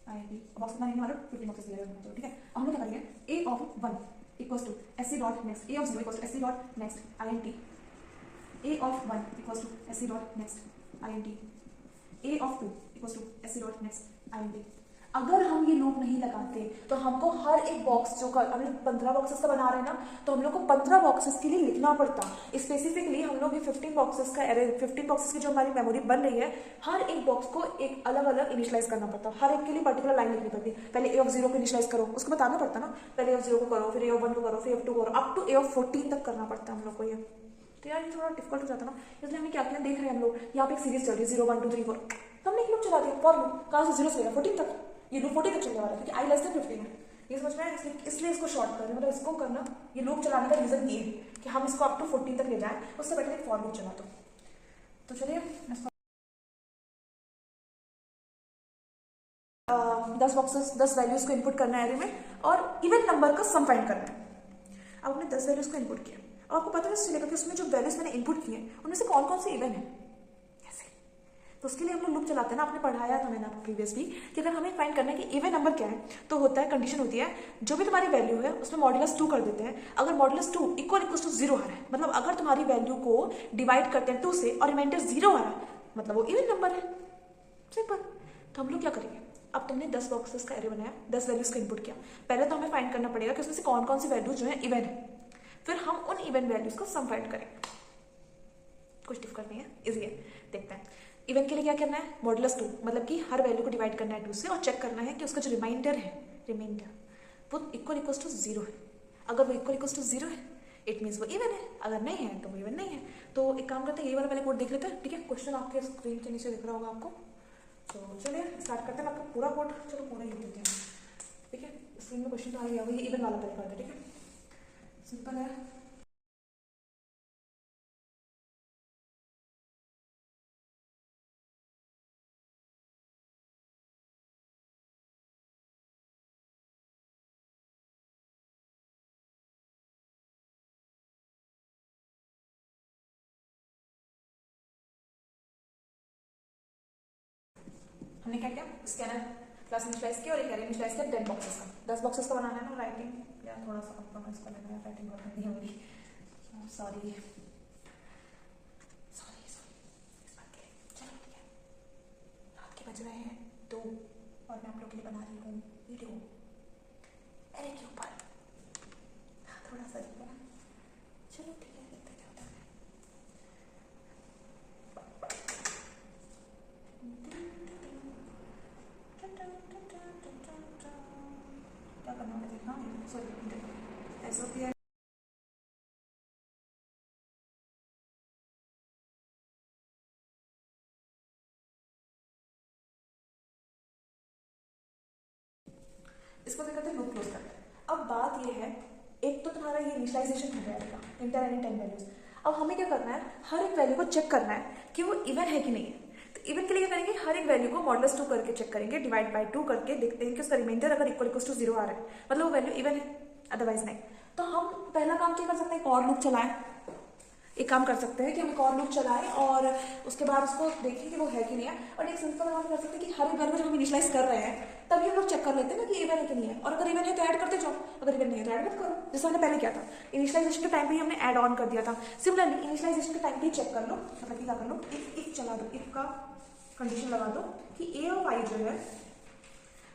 Speaker 1: I N D box कितना हमारा 50 बॉक्सेस दिया है, ठीक है। अब हम लोग क्या करेंगे, a of 1 equals to S C dot next, a of 0 equals to S C dot next I N T, a of 1 equals to S C dot next I N T, a of 2 equals to S C dot next I N T. अगर हम ये लूप नहीं लगाते तो हमको हर एक बॉक्स जो हम लोग 15 बॉक्सेस का बना रहे हैं ना, तो हम लोग को 15 बॉक्सेस के लिए लिखना पड़ता। स्पेसिफिकली हम लोग ये 15 बॉक्सेस का एरे, 15 बॉक्सेस की जो हमारी मेमोरी बन रही है, हर एक बॉक्स को एक अलग अलग इनिशियलाइज करना पड़ता, हर एक के लिए पर्टिकुलर लाइन लिखनी पड़ती। पहले ए ऑफ 0 को इनिशियलाइज करो, उसको बताना पड़ता ना, पहले ए ऑफ 0 को करो, फिर ए ऑफ 1 को करो, फिर ए ऑफ 2 करो, अप टू ए ऑफ 14 तक करना पड़ता है हम लोग को ये। तो यार ये थोड़ा डिफिकल्ट हो जाता ना, इसलिए हमने क्या किया, देख रहे हैं हम लोग यहाँ पे एक सीरीज चल रही है 0 1 2 3 4, तो हमने एक लूप चला दिया फॉर लूप, कहाँ से 0 से लेकर 14 तक, ये लूप 40 तक चलने वाला है क्योंकि आई लेस देन 15 है, ये समझ में आया। इसलिए इसको शॉर्ट कर रहे हैं, मतलब इसको करना, ये लूप चलाने का रीजन ये है कि हम इसको अप टू 14 तक ले जाएं, उससे बेटर एक फॉर लूप चला दो। तो चलिए 10 बॉक्सेस 10 वैल्यूज को इनपुट करना है एरे में, और इवन नंबर का सम फाइंड करना है। अब हमने 10 वैल्यूज को इनपुट किया, और आपको पता है चलेगा कि उसमें जो वैल्यूज मैंने इनपुट किए उनमें से कौन कौन से इवन है, तो उसके लिए हम लोग लूप चलाते हैं ना। आपने पढ़ाया था मैंने आपको प्रीवियस भी कि अगर हमें फाइंड करना है कि इवन नंबर क्या है, तो होता है, कंडीशन होती है, जो भी तुम्हारी वैल्यू है उसमें मॉड्यूलस 2 कर देते हैं। अगर मॉड्यूलस 2 इक्वल टू 0 आ रहा है, मतलब अगर तुम्हारी वैल्यू को डिवाइड करते हैं 2 से और रिमाइंडर 0 आ रहा है, मतलब वो इवन नंबर है, सिंपल। तो हम लोग क्या करेंगे, अब तुमने 10 बॉक्सेस का एरे बनाया, 10 वैल्यूज का इनपुट किया, पहले तो हमें फाइंड करना पड़ेगा कि उसमें से कौन कौन सी वैल्यू जो है इवन है, फिर हम उन इवन वैल्यूज को सम फाइंड करेंगे। कुछ डिफिकल्ट नहीं है, इजी है, देखते हैं। इवन के लिए क्या करना है, मॉडुलस 2, मतलब कि हर वैल्यू को डिवाइड करना है 2 से, और चेक करना है कि उसका जो रिमाइंडर है, रिमाइंडर वो इक्वल टू 0 है। अगर वो इक्वल टू 0 है इट मीन्स वो इवन है, अगर नहीं है तो वो इवन नहीं है। तो एक काम करते हैं, ये वाला पहले कोड देख लेते हैं, ठीक है। क्वेश्चन आपके स्क्रीन के नीचे दिख रहा होगा आपको, तो चलिए स्टार्ट करते हैं। आपका पूरा कोड, चलो पूरा ही देते हैं, ठीक है। स्क्रीन में क्वेश्चन तो आ गया, ये इवन वाला पहले करते हैं, ठीक है, सिंपल है। हमने क्या किया, स्कैनर क्लास इनिशियलाइज किया और एक एरे इनिशियलाइज किया 10 बॉक्सेस का। 10 बॉक्सेस का बनाना है ना, राइटिंग या थोड़ा सा कॉम्प्रोमाइज कर लेना है, राइटिंग बहुत गंदी है मेरी, सॉरी सॉरी सॉरी इस बात के लिए। चलो ठीक है, रात के बज रहे हैं 2 और मैं आप लोगों के लिए बना रही हूँ वीडियो एरे के ऊपर, थोड़ा सा देखो ना। चलो ठीक है, देखते क्या होता है। क्या करना है देखना, सॉरी ऐसा भी है। इसको क्या करते हैं, लूप क्लोज करते हैं। अब बात ये है, एक तो तुम्हारा ये इनिशियलाइजेशन हो जाएगा इंटर एंड 10 वैल्यूज। अब हमें क्या करना है, हर एक वैल्यू को चेक करना है कि वो इवन है कि नहीं है। तो इवन के लिए क्या करेंगे, हर एक वैल्यू को मॉडुलस 2 करके चेक करेंगे, डिवाइड बाय 2 करके देखते हैं कि उसका रिमाइंडर अगर इक्वल टू 0 आ रहा है, मतलब वो वैल्यू इवन है, अदरवाइज नहीं। तो हम पहला काम क्या कर सकते हैं, एक और लूप चलाएं, एक काम कर सकते हैं कि हम एक और लूप चलाएं और उसके बाद उसको देखें कि वो है कि नहीं है। और एक सिंपल काम कर सकते हैं कि हर एक वैल्यू जब हम इनिशियलाइज कर रहे हैं तभी हम लोग चेक कर लेते हैं ना कि इवन है कि नहीं है, और अगर इवन है तो ऐड करते जाओ, अगर इवन नहीं है तो ऐड मत करो, जैसे हमने पहले किया था। इनिशियलाइजेशन के टाइम पे ही हमने ऐड ऑन कर दिया था। सिमिलरली इनिशियलाइजेशन के टाइम पे ही चेक कर लो, मतलब कि क्या कर लो, इफ चला दो, इफ का कंडीशन लगा दो कि ए ऑफ आई जो है,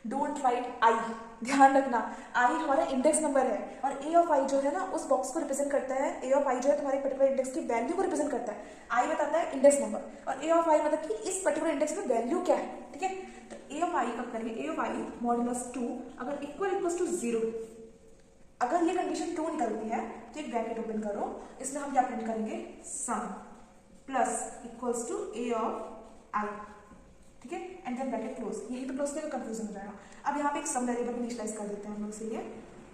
Speaker 1: डोंट राइट आई, ध्यान रखना आई हमारा इंडेक्स नंबर है और ए ऑफ आई जो है ना उस बॉक्स को रिप्रेजेंट करता है। ए ऑफ आई जो है तुम्हारे पर्टिकुलर इंडेक्स की वैल्यू को रिप्रेजेंट करता है। आई बताता है इंडेक्स नंबर और ए ऑफ आई मतलब कि इस पर्टिकुलर इंडेक्स में वैल्यू क्या है, ठीक है। तो ए ऑफ आई कब करेंगे, ए ऑफ आई मॉडुलस 2 अगर इक्वल्स टू 0, अगर ये कंडीशन ट्रू निकलती है तो एक ब्रैकेट ओपन करो, इसमें हम क्या प्रिंट करेंगे, sum plus equals to a of i, ठीक है, एंड देन ब्रैकेट क्लोज। यही तो क्लोज के कंफ्यूजन हो जाएगा। अब यहाँ पे एक सम वेरिएबल इनिशियलाइज कर देते हैं हम लोग, इसीलिए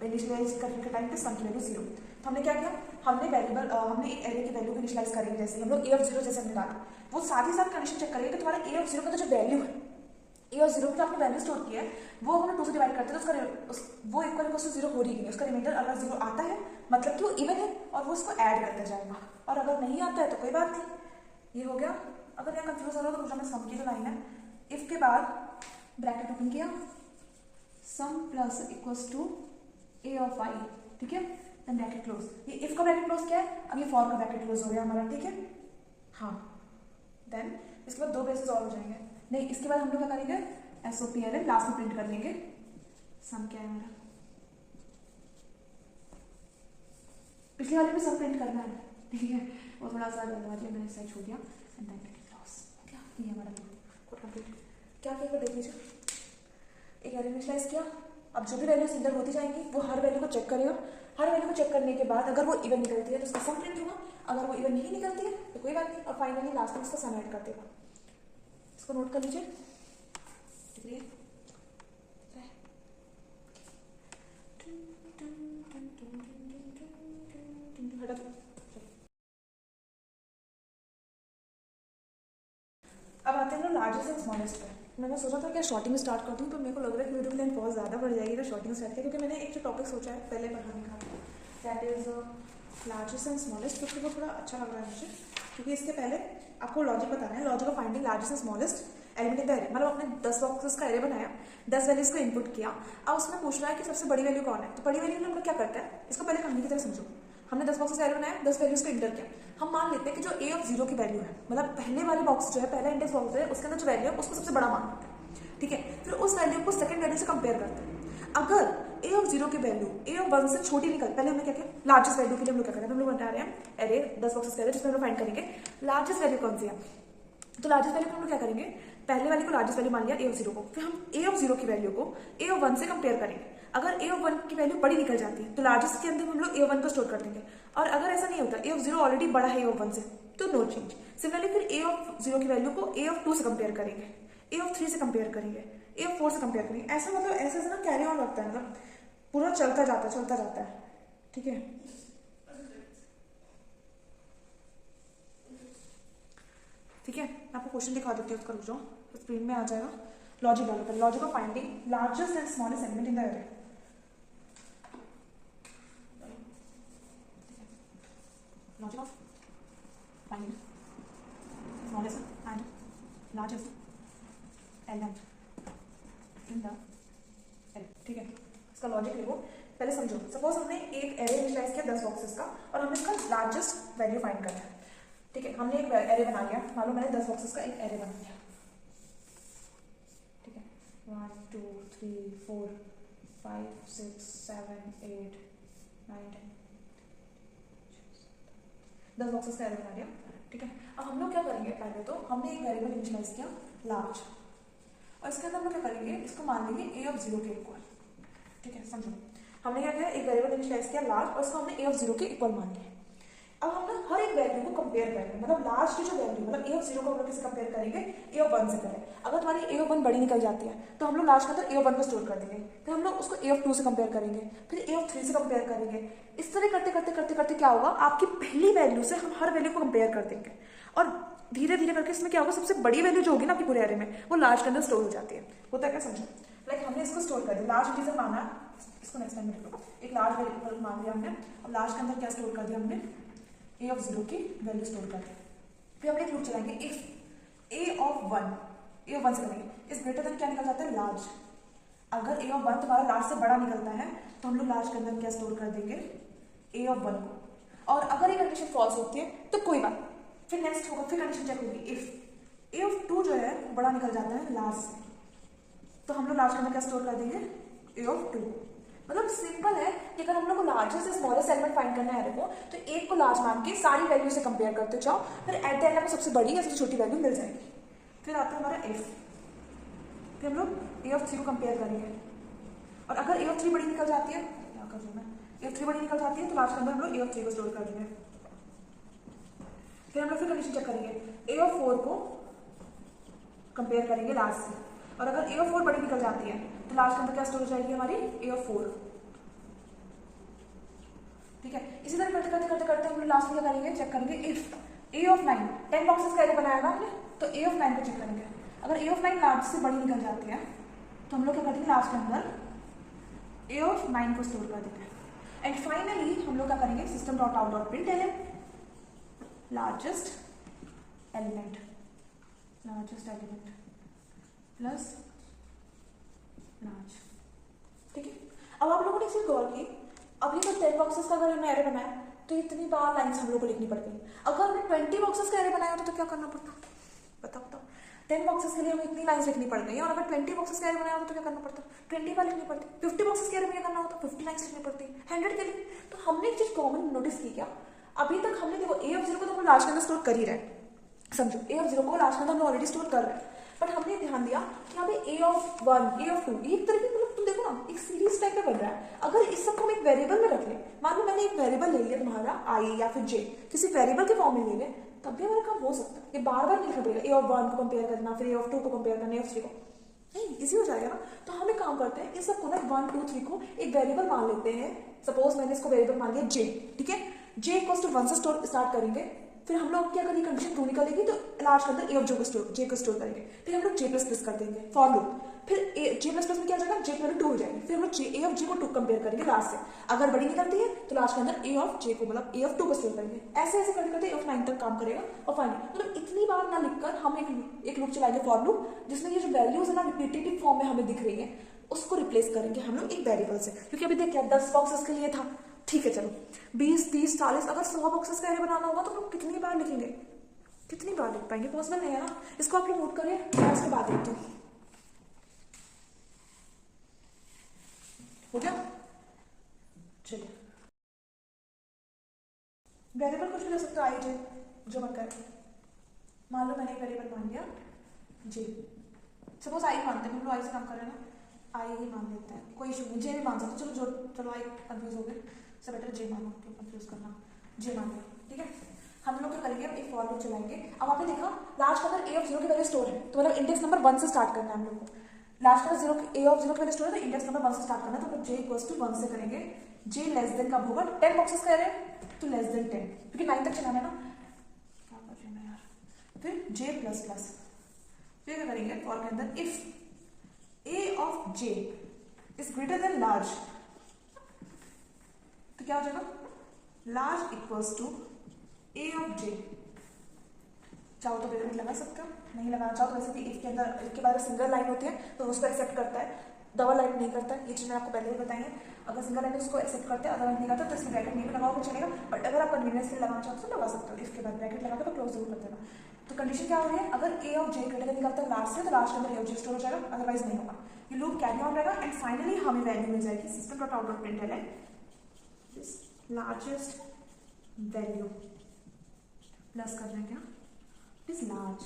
Speaker 1: इनिशियलाइज करने के टाइम पे सम की वैल्यू 0। तो हमने क्या किया, हमने वेरिएबल हमने एक एरे की वैल्यू को इनिशियलाइज करेंगे, जैसे हम लोग ए ऑफ 0 जैसे हमने डाला, वो साथ ही साथ कंडीशन चेक करेंगे कि तुम्हारा ए ऑफ 0 का जो वैल्यू है, ए ऑफ 0 की आपने वैल्यू स्टोर की है वो अगर 2 से डिवाइड करते हैं तो उसका वो इक्वल टू 0 हो रही है, उसका रिमाइंडर अगर 0 आता है मतलब कि वो इवन है और वो उसको ऐड करता जाएगा, और अगर नहीं आता है तो कोई बात नहीं। ये हो गया। अगर यहाँ कंफ्यूज हो रहा हो तो पूछा, मैं सम की जो लाइन है, इफ के बाद ब्रैकेट ओपन किया, sum plus equals to a of i, ठीक है, देन ब्रैकेट क्लोज। ये इफ का ब्रैकेट क्लोज क्या है, अब ये फॉर का ब्रैकेट क्लोज हो गया हमारा, ठीक है। हाँ, देन इसके बाद 2 बेसिस और हो जाएंगे। नहीं, इसके बाद हम लोग क्या करेंगे, SOPLM लास्ट में प्रिंट कर लेंगे। सम क्या है हमारा, पिछले वाले में सम प्रिंट करना है, ठीक है, वो थोड़ा सा धन्यवाद मैंने सही छोड़ दिया। एंड देन ब्रैकेट क्लोज, क्या ये हमारा क्या क्या देख लीजिए, एक एरे इनिशियलाइज किया। अब जो भी वैल्यूज इंटर होती जाएंगी वो हर वैल्यू को चेक करेगा। हर वैल्यू को चेक करने के बाद अगर वो इवन निकलती है तो उसका सम प्रिंट होगा, अगर वो इवन नहीं निकलती है तो कोई बात नहीं, और फाइनली लास्ट में उसका सम ऐड कर देगा। इसको नोट कर लीजिए। अब आते हैं लार्जेस्ट एंड स्मॉलेस्ट पे। मैंने सोचा था कि शॉर्टिंग स्टार्ट कर दूं, तो मेरे को लग रहा है कि वीडियो की लेंथ बहुत ज़्यादा बढ़ जाएगी तो शॉर्टिंग स्टार्ट किया, क्योंकि मैंने एक जो टॉपिक सोचा है पहले पढ़ाने का, that is largest and smallest, क्योंकि वो थोड़ा अच्छा लग रहा है मुझे, क्योंकि इसके पहले आपको लॉजिक बताना है, logic of finding largest and smallest element in the array. मतलब आपने 10 बॉक्सेस का एरे बनाया, 10 वैल्यूज को इनपुट किया, अब उसमें पूछ रहा है कि सबसे बड़ी वैल्यू कौन है। तो बड़ी वैल्यू में हम लोग क्या करते हैं, इसको पहले कहानी की तरह समझो। हमने 10 बॉक्सेस का एरे बनाया, 10 वैल्यूज को इंटर किया। हम मान लेते हैं कि जो ए ऑफ 0 की वैल्यू है, मतलब पहले वाले बॉक्स जो है, पहला इंडेक्स बॉक्स है, उसके अंदर जो वैल्यू है उसको सबसे बड़ा मान लेते हैं, ठीक है। फिर उस वैल्यू को सेकंड वैल्यू से कंपेयर करते हैं। अगर ए ऑफ 0 की वैल्यू ए ऑफ 1 से छोटी निकल, पहले हमने क्या किया, लार्जेस्ट वैल्यू के लिए हम लोग क्या करें, हम लोग बता रहे हैं एरे 10 बॉक्सेस का एरे, जिसमें हम फाइंड करेंगे लार्जेस्ट वैल्यू कौन सी है। तो लार्जेस्ट वैल्यू को हम लोग क्या करेंगे, पहले वाले को लार्जेस्ट वैल्यू मान लिया ए ऑफ 0 को, फिर हम ए ऑफ 0 की वैल्यू को ए ऑफ 1 से कंपेयर करेंगे। अगर ए ऑफ 1 की वैल्यू बड़ी निकल जाती है तो लार्जेस्ट के अंदर हम लोग ए ऑफ 1 को स्टोर कर देंगे, और अगर ऐसा नहीं होता, ए ऑफ 0 ऑलरेडी बड़ा है ए ऑफ 1 से, तो नो चेंज। सिमिलरली फिर ए ऑफ 0 की वैल्यू को ए ऑफ 2 से कंपेयर करेंगे, ए ऑफ 3 से कंपेयर करेंगे, ए ऑफ 4 से कंपेयर करेंगे। ऐसा मतलब ऐसा ना कैरी ऑन लगता है, मतलब पूरा चलता जाता है, ठीक है। ठीक है, मैं आपको क्वेश्चन दिखा देती हूँ, उसका रुक जाओ, स्क्रीन में आ जाएगा। लॉजिक डालो, logic of finding largest and smallest element in the array. Logic of finding smallest and largest element in the array, ठीक है। इसका लॉजिक लिखो, पहले समझो। सपोज हमने एक एरे इनिशियलाइज किया 10 बॉक्सेस का, और हमें इसका लार्जेस्ट वैल्यू फाइंड करना है, ठीक है। हमने एक एरे बना लिया, मान लो मैंने 10 बॉक्सेस का एक एरे बना लिया, ठीक है। 1 2 3 4 5 6 7 8 9 10 10 बॉक्सेस का एरे बना लिया, ठीक है। अब हम लोग क्या करेंगे, पहले तो हमने एक वेरिएबल इनिशियलाइज किया लार्ज, और इसके अंदर हम लोग क्या करेंगे, इसको मान लेंगे ए ऑफ 0 के इक्वल, ठीक है। समझो, हमने क्या किया, एक वेरिएबल इनिशियलाइज किया लार्ज, और इसको हमने ए ऑफ 0 के इक्वल मान लिया। अब हम ना हर एक वैल्यू को कंपेयर करेंगे, मतलब लास्ट की जो वैल्यू, मतलब ए ऑफ 0 को हम लोग किससे कंपेयर करेंगे, ए ऑफ 1 से करें। अगर तुम्हारी ए ऑफ 1 बड़ी निकल जाती है तो हम लोग लास्ट के अंदर ए ऑफ 1 को स्टोर कर देंगे, फिर हम लोग उसको ए ऑफ 2 से कंपेयर करेंगे, फिर ए ऑफ 3 से कंपेयर करेंगे। इस तरह करते करते करते करते क्या होगा, आपकी पहली वैल्यू से हम हर वैल्यू को कंपेयर कर देंगे, और धीरे धीरे करके इसमें क्या होगा, सबसे बड़ी वैल्यू जो होगी ना आपकी पूरे एरे में, वो लास्ट के अंदर स्टोर हो जाती है। होता है क्या, समझो। लाइक हमने इसको स्टोर कर दिया, लार्ज इंटीजर माना, इसको नेक्स्ट टाइम में लिखो, एक लार्ज वेरिएबल मान लिया हमने। अब लार्ज के अंदर क्या स्टोर कर दिया हमने, ए ऑफ 0 की वैल्यू स्टोर कर दें। फिर हम एक लूप चलाएंगे, इफ ए ऑफ 1 से करेंगे इज ग्रेटर देन, क्या निकल जाता है, लार्ज। अगर ए ऑफ 1 तुम्हारा लार्ज से बड़ा निकलता है तो हम लोग लार्ज के अंदर क्या स्टोर कर देंगे, ए ऑफ 1 को। और अगर ये कंडीशन फॉल्स होती है तो कोई बात, फिर नेक्स्ट होगा, फिर कंडीशन चेक होगी, इफ ए ऑफ 2 जो है बड़ा निकल जाता है लार्ज से, तो हम लोग लार्ज के अंदर क्या स्टोर कर देंगे, ए ऑफ 2। मतलब सिंपल है कि अगर हम लोग को लार्जेस्ट से स्मॉलेस्ट एलिमेंट फाइंड करना है एरे को, तो एक को लार्ज मान के सारी वैल्यू से कंपेयर करते जाओ, फिर एट द एंड में सबसे बड़ी या सबसे छोटी वैल्यू मिल जाएगी। फिर आता है हमारा एफ, फिर हम लोग ए ऑफ 3 को कंपेयर करेंगे, और अगर ए ऑफ 3 बड़ी निकल जाती है, क्या कर रही हूँ मैं, ए ऑफ 3 बड़ी निकल जाती है तो लार्ज के अंदर हम लोग ए ऑफ 3 को स्टोर कर देंगे। फिर हम लोग फिर कंडीशन चेक करेंगे, ए ऑफ 4 को कंपेयर करेंगे लार्ज से, और अगर ए ऑफ 4 बड़ी निकल जाती है तो लार्ज के अंदर क्या स्टोर हो जाएगी हमारी, ए ऑफ 4। ठीक है, इसी तरह करते करते करते करते हम लोग लास्ट में क्या करेंगे, चेक करेंगे, इफ ए ऑफ 9 10 बॉक्सेस का एरे बनाया ना हमने, तो ए ऑफ 9 को चेक करेंगे। अगर ए ऑफ 9 लार्ज से बड़ी निकल जाती है तो हम लोग क्या कर देंगे, लास्ट के अंदर ए ऑफ 9 को स्टोर कर देंगे। एंड फाइनली हम लोग क्या करेंगे, system dot out dot print element largest element plus large. ठीक है, अब आप लोगों ने इसे गौर की, अभी तो 10 बॉक्सेस का अगर हमने एरे बनाया तो इतनी बार लाइंस हम लोग को लिखनी पड़ गई। अगर हमने 20 बॉक्सेस का एरे बनाया होता तो क्या करना पड़ता, बताओ। 10 बॉक्सेस के लिए हमें इतनी लाइंस लिखनी पड़ गई, और अगर 20 बॉक्सेस का एरे बनाया होता तो क्या करना पड़ता, 20 बार लिखनी पड़ती। 50 बॉक्सेस के एरे में क्या करना होता, 50 लाइंस लिखनी पड़ती। 100 के लिए तो हमने एक चीज कॉमन नोटिस की, क्या अभी तक हमने देखो ए ऑफ 0 को तो हम लार्ज के अंदर स्टोर कर ही रहे, समझो ए ऑफ 0 को लार्ज के अंदर हम ऑलरेडी स्टोर कर रहे हैं, बट हमने ध्यान दिया कि यहाँ पे ए ऑफ 1 ए ऑफ 2 एक तरह की, मतलब तुम देखो ना एक सीरीज टाइप में बन रहा है। अगर इस सबको हम एक वेरिएबल में रख ले, मान लो मैंने एक वेरिएबल ले लिया तुम्हारा आई या फिर जे, किसी वेरिएबल के फॉर्म में ले ले, तब भी हमारा काम हो सकता है। ये बार बार नहीं लिखना पड़ेगा, ए ऑफ 1 को कंपेयर करना, फिर ए ऑफ 2 को कंपेयर करना, ए ऑफ 3 को, नहीं इजी हो जाएगा ना। तो हम एक काम करते हैं, इन सबको ना 1 2 3 को एक वेरिएबल मान लेते हैं। सपोज मैंने इसको वेरिएबल मान लिया जे, ठीक है, जे इक्वल्स टू 1 से स्टार्ट करेंगे। फिर हम लोग क्या करेंगे, कंडीशन ट्रू निकलेगी तो लार्ज के अंदर ए ऑफ जे को स्टोर करेंगे। फिर हम लोग जे प्लस प्लस कर देंगे फॉर लूप, फिर जे प्लस प्लस में क्या हो जाएगा, जे की वैल्यू 2 हो जाएगी। फिर हम लोग ए ऑफ जे को 2 कंपेयर करेंगे लार्ज से, अगर बड़ी निकलती है तो लार्ज के अंदर ए ऑफ जे को, मतलब ए ऑफ 2 को स्टोर करेंगे। ऐसे ऐसे करते करते ए ऑफ 9 तक काम करेगा। और फाइनली मतलब इतनी बार ना लिखकर हम एक लूप चलाएंगे फॉर लूप, जिसमें ये जो वैल्यूज है ना रिपीटेटिव फॉर्म में हमें दिख रही है, उसको रिप्लेस करेंगे हम लोग एक वेरिएबल से। क्योंकि अभी देखिए 10 बॉक्सेस के लिए था, ठीक है चलो 20 30 40, अगर 100 बॉक्सेस का एरे बनाना होगा तो हम लोग कितनी बार लिखेंगे, कितनी बार लिख पाएंगे, पॉसिबल नहीं है ना। इसको आप लोग नोट करिए, मैं इसके बाद देखती हूँ। हो गया, चलिए वेरिएबल कुछ भी ले सकते हो, आई जे जो मन करे। मान लो मैंने एक वेरिएबल मान लिया जे, सपोज आई मानते हैं, हम लोग आई से काम कर रहे हैं ना, आई ही मान लेते हैं, कोई इशू नहीं, जे भी मान सकते, चलो आई कंफ्यूज हो गए, सब बेटर जे मानो, क्यों कंफ्यूज करना, जे मान लिया। ठीक है, हम लोग क्या करेंगे, एक फॉर लूप चलाएंगे। अब आपने देखा लार्ज के अंदर ए ऑफ 0 की वैल्यू स्टोर है, तो मतलब इंडेक्स नंबर 1 से स्टार्ट करना है हम लोग को। लार्ज के अंदर ए ऑफ 0 की वैल्यू स्टोर है तो इंडेक्स नंबर 1 से स्टार्ट करना है, तो हम जे इक्वल्स टू 1 से करेंगे। जे लेस देन कब होगा, 10 बॉक्सेस कह रहे हैं तो लेस देन 10, क्योंकि 9 तक चलाना है ना, क्या कर रही हूँ यार। फिर जे प्लस प्लस, फिर क्या करेंगे फॉर के अंदर, if a of j is greater than large, तो क्या हो जाएगा, large equals to a of j. चाहो तो ब्रैकेट लगा सकते हो, नहीं लगाना चाहो तो वैसे भी इफ के अंदर, इफ के बाद सिंगल लाइन होती है तो उसको एक्सेप्ट करता है, डबल लाइन नहीं करता है। ये चीज़ मैं आपको पहले ही बताई है, अगर सिंगल लाइन उसको एक्सेप्ट करते हैं, अदर लाइन नहीं करता तो इसमें ब्रैकेट नहीं भी लगाओ तो चलेगा, बट अगर आप कन्वीनियंस के लिए लगाना चाहते हो तो लगा सकते हो। इसके बाद ब्रैकेट लगा के क्लोज जरूर कर देना। तो कंडीशन क्या हो रही है, अगर ए ऑफ जे ग्रेटर देन निकलता है लार्ज से, तो लार्ज के अंदर ए ऑफ जे स्टोर हो जाएगा, अदरवाइज नहीं होगा। ये लूप कैरी ऑन रहेगा एंड फाइनली हमें वैल्यू मिल जाएगी, system dot out dot print है लार्जेस्ट वैल्यू प्लस कर देंगे इज लार्ज।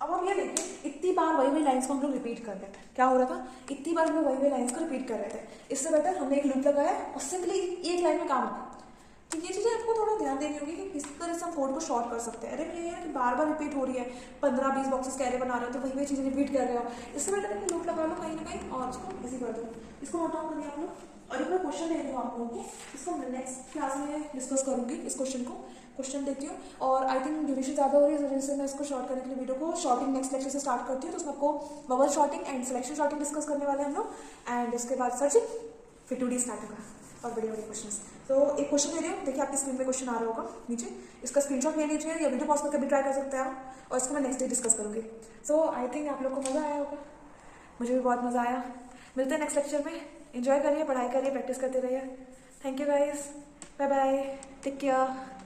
Speaker 1: अब हम ये देखिए, इतनी बार वही लाइंस को हम लोग रिपीट कर रहे थे, क्या हो रहा था, इतनी बार हम लोग वही लाइंस को रिपीट कर रहे थे। इससे बेटर हमने एक लूप लगाया और सिंपली एक लाइन में काम होता। तो ये चीज़ें आपको थोड़ा ध्यान देनी होगी कि किस तरह से हम कोड को शॉर्ट कर सकते हैं। अरे ये है कि बार बार रिपीट हो रही है, 15-20 बॉक्सेस कैरे बना रहे हो तो वही चीज़ें रिपीट कर रहे हो, इससे बेटर एक लूप लगा लो कहीं ना कहीं और इसको इजी कर दो। इसको नोट डाउन करिए आप लोग, और एक मैं क्वेश्चन दे रही हूँ आप लोगों को, इसको नेक्स्ट क्लास में डिस्कस करूंगी। इस क्वेश्चन को क्वेश्चन देती हूँ, और आई थिंक ड्यूरेशन ज़्यादा हो रही है, इस वजह से मैं इसको शॉर्ट करने के लिए वीडियो को शॉर्टिंग नेक्स्ट लेक्चर से स्टार्ट करती हूँ। तो उसमें आपको bubble sorting and selection sorting discuss करने वाले हैं हम लोग, एंड उसके बाद सर्चिंग, फिर 2D स्टार्ट होगा। और बड़े बड़े क्वेश्चन। तो एक क्वेश्चन दे रही हूँ, देखिए आपकी स्क्रीन में क्वेश्चन आ रहा होगा नीचे, इसका स्क्रीनशॉट ले लीजिए या वीडियो पॉज करके भी ट्राई कर सकते हैं आप, और इसको मैं नेक्स्ट डे डिस्कस करूँगी। सो आई थिंक आप लोग को मज़ा आया होगा, मुझे भी बहुत मज़ा आया। मिलते हैं नेक्स्ट लेक्चर में, एंजॉय करिए, पढ़ाई करिए, प्रैक्टिस करते रहिए। Thank you guys, bye bye, take care.